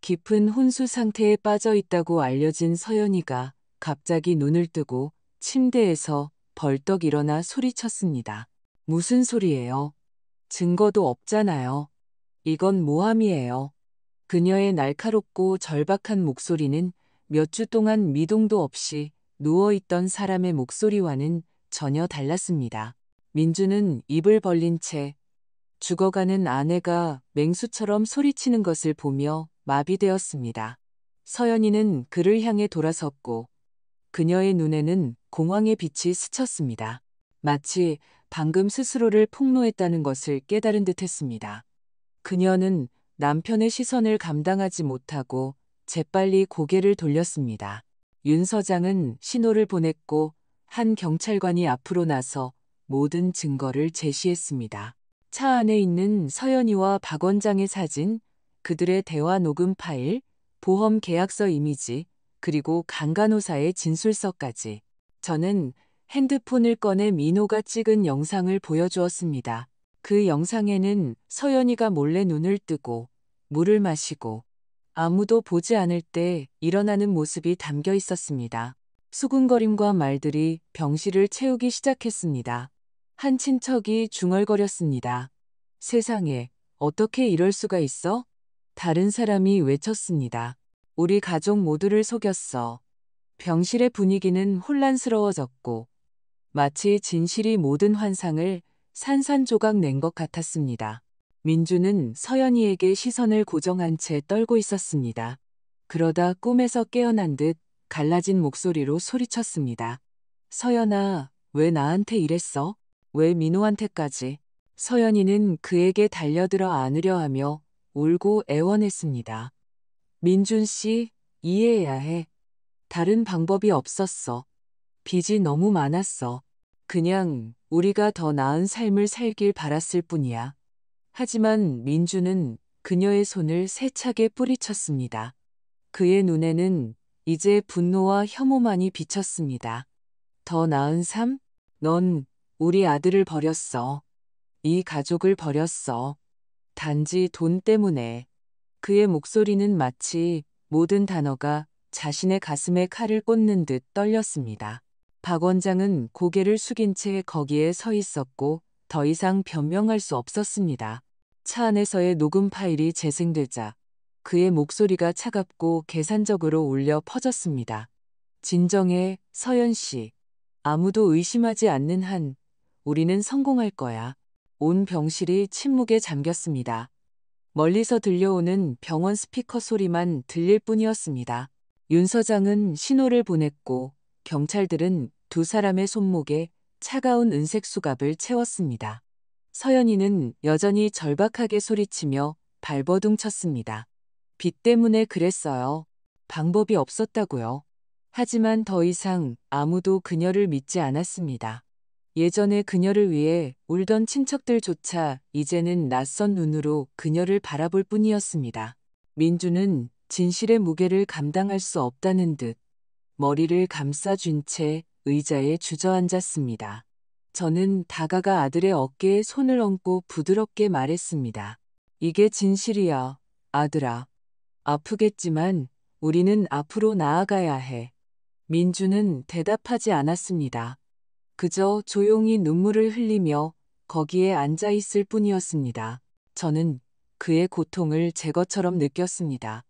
깊은 혼수 상태에 빠져 있다고 알려진 서연이가 갑자기 눈을 뜨고 침대에서 벌떡 일어나 소리쳤습니다. 무슨 소리예요? 증거도 없잖아요. 이건 모함이에요. 그녀의 날카롭고 절박한 목소리는 몇 주 동안 미동도 없이 누워있던 사람의 목소리와는 전혀 달랐습니다. 민주는 입을 벌린 채 죽어가는 아내가 맹수처럼 소리치는 것을 보며 마비되었습니다. 서연이는 그를 향해 돌아섰고 그녀의 눈에는 공황의 빛이 스쳤습니다. 마치 방금 스스로를 폭로했다는 것을 깨달은 듯했습니다. 그녀는 남편의 시선을 감당하지 못하고 재빨리 고개를 돌렸습니다. 윤 서장은 신호를 보냈고 한 경찰관이 앞으로 나서 모든 증거를 제시했습니다. 차 안에 있는 서연이와 박 원장의 사진, 그들의 대화 녹음 파일, 보험 계약서 이미지, 그리고 간간호사의 진술서까지. 저는 핸드폰을 꺼내 민호가 찍은 영상을 보여주었습니다. 그 영상에는 서연이가 몰래 눈을 뜨고 물을 마시고 아무도 보지 않을 때 일어나는 모습이 담겨 있었습니다. 수군거림과 말들이 병실을 채우기 시작했습니다. 한 친척이 중얼거렸습니다. 세상에, 어떻게 이럴 수가 있어? 다른 사람이 외쳤습니다. 우리 가족 모두를 속였어. 병실의 분위기는 혼란스러워졌고 마치 진실이 모든 환상을 산산조각 낸 것 같았습니다. 민주는 서연이에게 시선을 고정한 채 떨고 있었습니다. 그러다 꿈에서 깨어난 듯 갈라진 목소리로 소리쳤습니다. 서연아, 왜 나한테 이랬어? 왜 민호한테까지? 서연이는 그에게 달려들어 안으려 하며 울고 애원했습니다. 민준 씨, 이해해야 해. 다른 방법이 없었어. 빚이 너무 많았어. 그냥 우리가 더 나은 삶을 살길 바랐을 뿐이야. 하지만 민주는 그녀의 손을 세차게 뿌리쳤습니다. 그의 눈에는 이제 분노와 혐오만이 비쳤습니다. 더 나은 삶? 넌 우리 아들을 버렸어. 이 가족을 버렸어. 단지 돈 때문에. 그의 목소리는 마치 모든 단어가 자신의 가슴에 칼을 꽂는 듯 떨렸습니다. 박 원장은 고개를 숙인 채 거기에 서 있었고 더 이상 변명할 수 없었습니다. 차 안에서의 녹음 파일이 재생되자 그의 목소리가 차갑고 계산적으로 울려 퍼졌습니다. 진정해, 서연 씨. 아무도 의심하지 않는 한 우리는 성공할 거야. 온 병실이 침묵에 잠겼습니다. 멀리서 들려오는 병원 스피커 소리만 들릴 뿐이었습니다. 윤 서장은 신호를 보냈고 경찰들은 두 사람의 손목에 차가운 은색 수갑을 채웠습니다. 서연이는 여전히 절박하게 소리치며 발버둥 쳤습니다. 빚 때문에 그랬어요. 방법이 없었다고요. 하지만 더 이상 아무도 그녀를 믿지 않았습니다. 예전에 그녀를 위해 울던 친척들조차 이제는 낯선 눈으로 그녀를 바라볼 뿐이었습니다. 민주는 진실의 무게를 감당할 수 없다는 듯 머리를 감싸준 채 의자에 주저앉았습니다. 저는 다가가 아들의 어깨에 손을 얹고 부드럽게 말했습니다. 이게 진실이야, 아들아. 아프겠지만 우리는 앞으로 나아가야 해. 민주는 대답하지 않았습니다. 그저 조용히 눈물을 흘리며 거기에 앉아 있을 뿐이었습니다. 저는 그의 고통을 제 것처럼 느꼈습니다.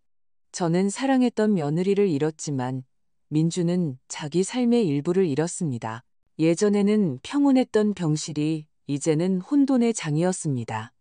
저는 사랑했던 며느리를 잃었지만 민주는 자기 삶의 일부를 잃었습니다. 예전에는 평온했던 병실이 이제는 혼돈의 장이었습니다.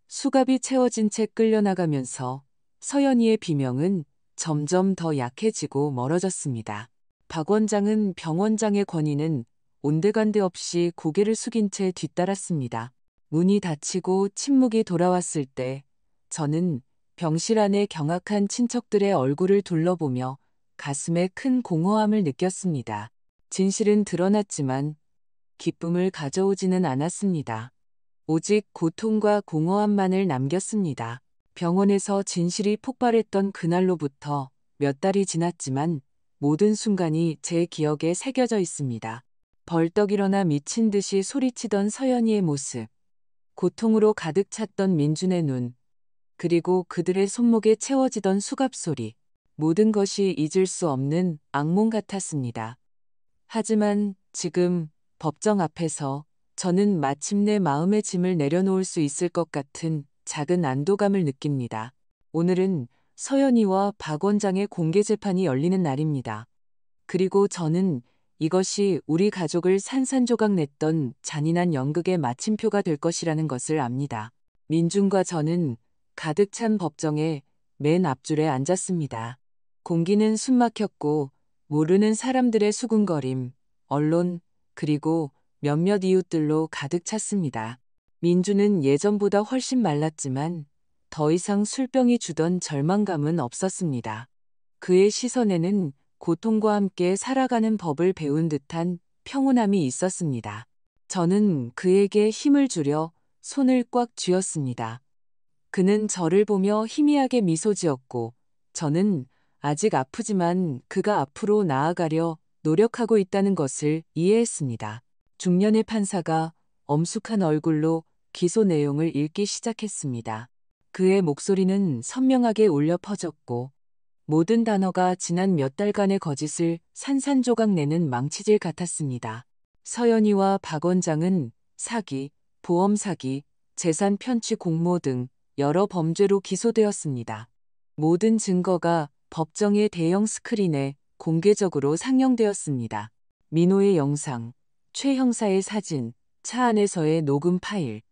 수갑이 채워진 채 끌려나가면서 서연이의 비명은 점점 더 약해지고 멀어졌습니다. 박 원장은 병원장의 권위는 온데간데 없이 고개를 숙인 채 뒤따랐습니다. 문이 닫히고 침묵이 돌아왔을 때 저는 병실 안의 경악한 친척들의 얼굴을 둘러보며 가슴에 큰 공허함을 느꼈습니다. 진실은 드러났지만 기쁨을 가져오지는 않았습니다. 오직 고통과 공허함만을 남겼습니다. 병원에서 진실이 폭발했던 그날로부터 몇 달이 지났지만 모든 순간이 제 기억에 새겨져 있습니다. 벌떡 일어나 미친 듯이 소리치던 서연이의 모습, 고통으로 가득 찼던 민준의 눈, 그리고 그들의 손목에 채워지던 수갑 소리, 모든 것이 잊을 수 없는 악몽 같았습니다. 하지만 지금 법정 앞에서 저는 마침내 마음의 짐을 내려놓을 수 있을 것 같은 작은 안도감을 느낍니다. 오늘은 서연이와 박 원장의 공개 재판이 열리는 날입니다. 그리고 저는 이것이 우리 가족을 산산조각 냈던 잔인한 연극의 마침표가 될 것이라는 것을 압니다. 민준과 저는 가득 찬 법정의 맨 앞줄에 앉았습니다. 공기는 숨막혔고 모르는 사람들의 수군거림, 언론, 그리고 몇몇 이웃들로 가득 찼습니다. 민주는 예전보다 훨씬 말랐지만 더 이상 술병이 주던 절망감은 없었습니다. 그의 시선에는 고통과 함께 살아가는 법을 배운 듯한 평온함이 있었습니다. 저는 그에게 힘을 주려 손을 꽉 쥐었습니다. 그는 저를 보며 희미하게 미소 지었고 저는 아직 아프지만 그가 앞으로 나아가려 노력하고 있다는 것을 이해했습니다. 중년의 판사가 엄숙한 얼굴로 기소 내용을 읽기 시작했습니다. 그의 목소리는 선명하게 울려 퍼졌고 모든 단어가 지난 몇 달간의 거짓을 산산조각 내는 망치질 같았습니다. 서연이와 박 원장은 사기, 보험 사기, 재산 편취 공모 등 여러 범죄로 기소되었습니다. 모든 증거가 법정의 대형 스크린에 공개적으로 상영되었습니다. 민호의 영상, 최 형사의 사진, 차 안에서의 녹음 파일,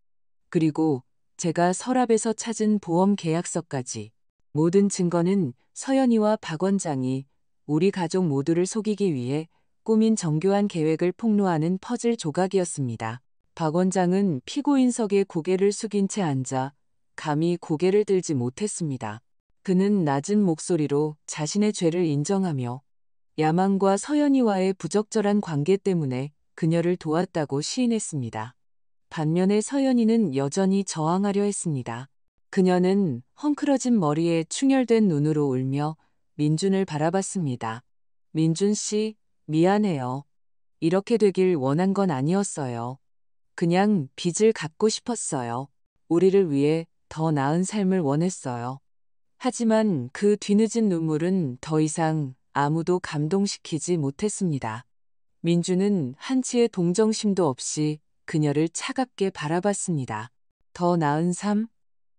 그리고 제가 서랍에서 찾은 보험 계약서까지. 모든 증거는 서연이와 박 원장이 우리 가족 모두를 속이기 위해 꾸민 정교한 계획을 폭로하는 퍼즐 조각이었습니다. 박 원장은 피고인석에 고개를 숙인 채 앉아 감히 고개를 들지 못했습니다. 그는 낮은 목소리로 자신의 죄를 인정하며 야망과 서연이와의 부적절한 관계 때문에 그녀를 도왔다고 시인했습니다. 반면에 서연이는 여전히 저항하려 했습니다. 그녀는 헝클어진 머리에 충혈된 눈으로 울며 민준을 바라봤습니다. 민준 씨, 미안해요. 이렇게 되길 원한 건 아니었어요. 그냥 빚을 갚고 싶었어요. 우리를 위해 더 나은 삶을 원했어요. 하지만 그 뒤늦은 눈물은 더 이상 아무도 감동시키지 못했습니다. 민주는 한치의 동정심도 없이 그녀를 차갑게 바라봤습니다. 더 나은 삶?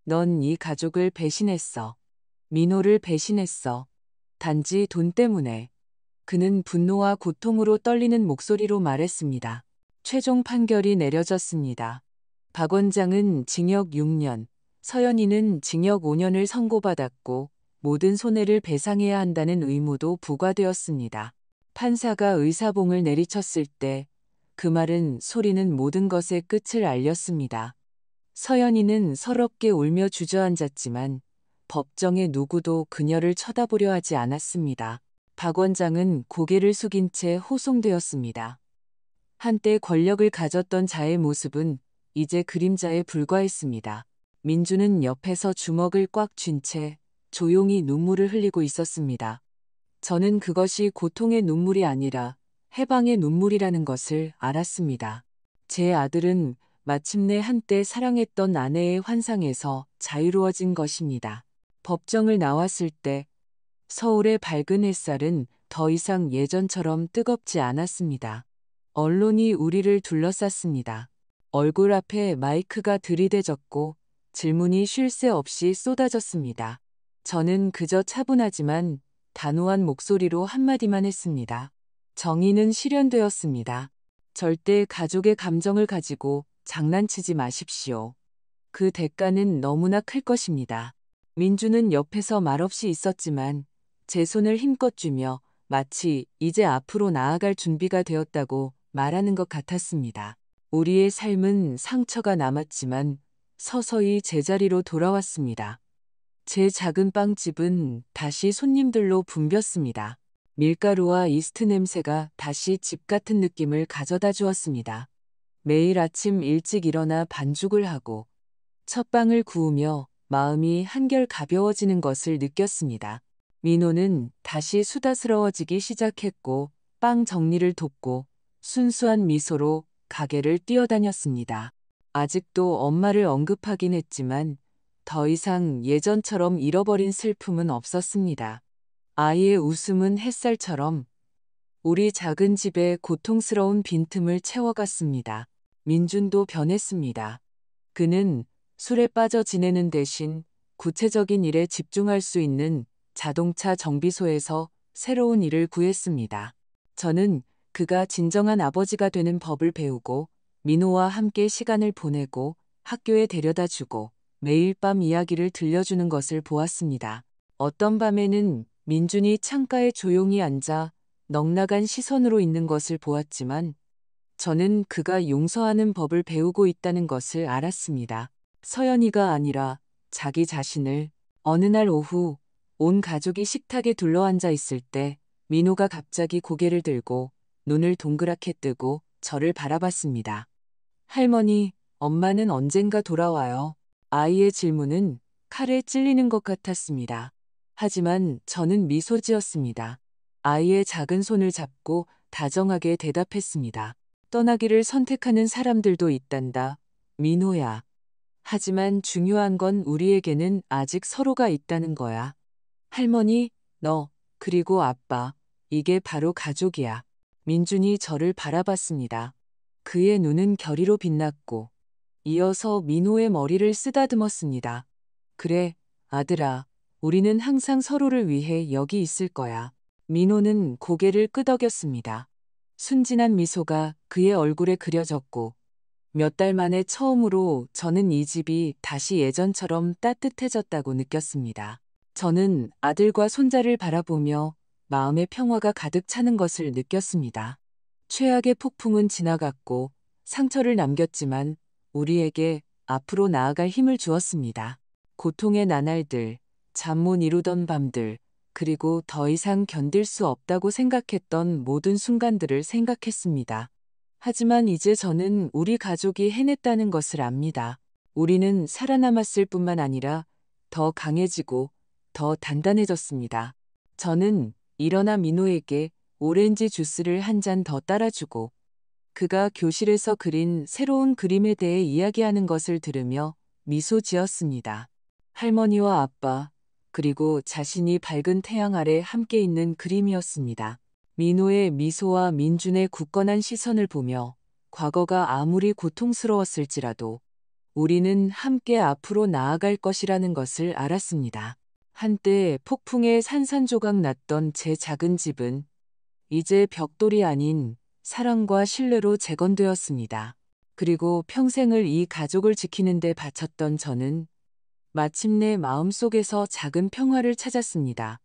넌 이 가족을 배신했어. 민호를 배신했어. 단지 돈 때문에. 그는 분노와 고통으로 떨리는 목소리로 말했습니다. 최종 판결이 내려졌습니다. 박 원장은 징역 6년, 서연이는 징역 5년을 선고받았고 모든 손해를 배상해야 한다는 의무도 부과되었습니다. 판사가 의사봉을 내리쳤을 때 그 말은 소리는 모든 것의 끝을 알렸습니다. 서연이는 서럽게 울며 주저앉았지만 법정의 누구도 그녀를 쳐다보려 하지 않았습니다. 박 원장은 고개를 숙인 채 호송되었습니다. 한때 권력을 가졌던 자의 모습은 이제 그림자에 불과했습니다. 민주는 옆에서 주먹을 꽉 쥔 채 조용히 눈물을 흘리고 있었습니다. 저는 그것이 고통의 눈물이 아니라 해방의 눈물이라는 것을 알았습니다. 제 아들은 마침내 한때 사랑했던 아내의 환상에서 자유로워진 것입니다. 법정을 나왔을 때 서울의 밝은 햇살은 더 이상 예전처럼 뜨겁지 않았습니다. 언론이 우리를 둘러쌌습니다. 얼굴 앞에 마이크가 들이대졌고 질문이 쉴 새 없이 쏟아졌습니다. 저는 그저 차분하지만 단호한 목소리로 한마디만 했습니다. 정의는 실현되었습니다. 절대 가족의 감정을 가지고 장난치지 마십시오. 그 대가는 너무나 클 것입니다. 민주는 옆에서 말없이 있었지만 제 손을 힘껏 쥐며 마치 이제 앞으로 나아갈 준비가 되었다고 말하는 것 같았습니다. 우리의 삶은 상처가 남았지만 서서히 제자리로 돌아왔습니다. 제 작은 빵집은 다시 손님들로 붐볐습니다. 밀가루와 이스트 냄새가 다시 집 같은 느낌을 가져다 주었습니다. 매일 아침 일찍 일어나 반죽을 하고 첫 빵을 구우며 마음이 한결 가벼워지는 것을 느꼈습니다. 민호는 다시 수다스러워지기 시작했고 빵 정리를 돕고 순수한 미소로 가게를 뛰어다녔습니다. 아직도 엄마를 언급하긴 했지만 더 이상 예전처럼 잃어버린 슬픔은 없었습니다. 아이의 웃음은 햇살처럼 우리 작은 집의 고통스러운 빈틈을 채워갔습니다. 민준도 변했습니다. 그는 술에 빠져 지내는 대신 구체적인 일에 집중할 수 있는 자동차 정비소에서 새로운 일을 구했습니다. 저는 그가 진정한 아버지가 되는 법을 배우고 민호와 함께 시간을 보내고 학교에 데려다 주고 매일 밤 이야기를 들려주는 것을 보았습니다. 어떤 밤에는 민준이 창가에 조용히 앉아 넉나간 시선으로 있는 것을 보았지만 저는 그가 용서하는 법을 배우고 있다는 것을 알았습니다. 서연이가 아니라 자기 자신을. 어느 날 오후 온 가족이 식탁에 둘러앉아 있을 때 민호가 갑자기 고개를 들고 눈을 동그랗게 뜨고 저를 바라봤습니다. 할머니, 엄마는 언젠가 돌아와요. 아이의 질문은 칼에 찔리는 것 같았습니다. 하지만 저는 미소 지었습니다. 아이의 작은 손을 잡고 다정하게 대답했습니다. 떠나기를 선택하는 사람들도 있단다. 민호야. 하지만 중요한 건 우리에게는 아직 서로가 있다는 거야. 할머니, 너, 그리고 아빠. 이게 바로 가족이야. 민준이 저를 바라봤습니다. 그의 눈은 결의로 빛났고 이어서 민호의 머리를 쓰다듬었습니다. 그래, 아들아. 우리는 항상 서로를 위해 여기 있을 거야. 민호는 고개를 끄덕였습니다. 순진한 미소가 그의 얼굴에 그려졌고 몇 달 만에 처음으로 저는 이 집이 다시 예전처럼 따뜻해졌다고 느꼈습니다. 저는 아들과 손자를 바라보며 마음의 평화가 가득 차는 것을 느꼈습니다. 최악의 폭풍은 지나갔고 상처를 남겼지만 우리에게 앞으로 나아갈 힘을 주었습니다. 고통의 나날들, 잠 못 이루던 밤들, 그리고 더 이상 견딜 수 없다고 생각했던 모든 순간들을 생각했습니다. 하지만 이제 저는 우리 가족이 해냈다는 것을 압니다. 우리는 살아남았을 뿐만 아니라 더 강해지고 더 단단해졌습니다. 저는 일어나 민호에게 오렌지 주스를 한 잔 더 따라주고 그가 교실에서 그린 새로운 그림에 대해 이야기하는 것을 들으며 미소 지었습니다. 할머니와 아빠, 그리고 자신이 밝은 태양 아래 함께 있는 그림이었습니다. 민호의 미소와 민준의 굳건한 시선을 보며 과거가 아무리 고통스러웠을지라도 우리는 함께 앞으로 나아갈 것이라는 것을 알았습니다. 한때 폭풍에 산산조각 났던 제 작은 집은 이제 벽돌이 아닌 사랑과 신뢰로 재건되었습니다. 그리고 평생을 이 가족을 지키는 데 바쳤던 저는 마침내 마음속에서 작은 평화를 찾았습니다.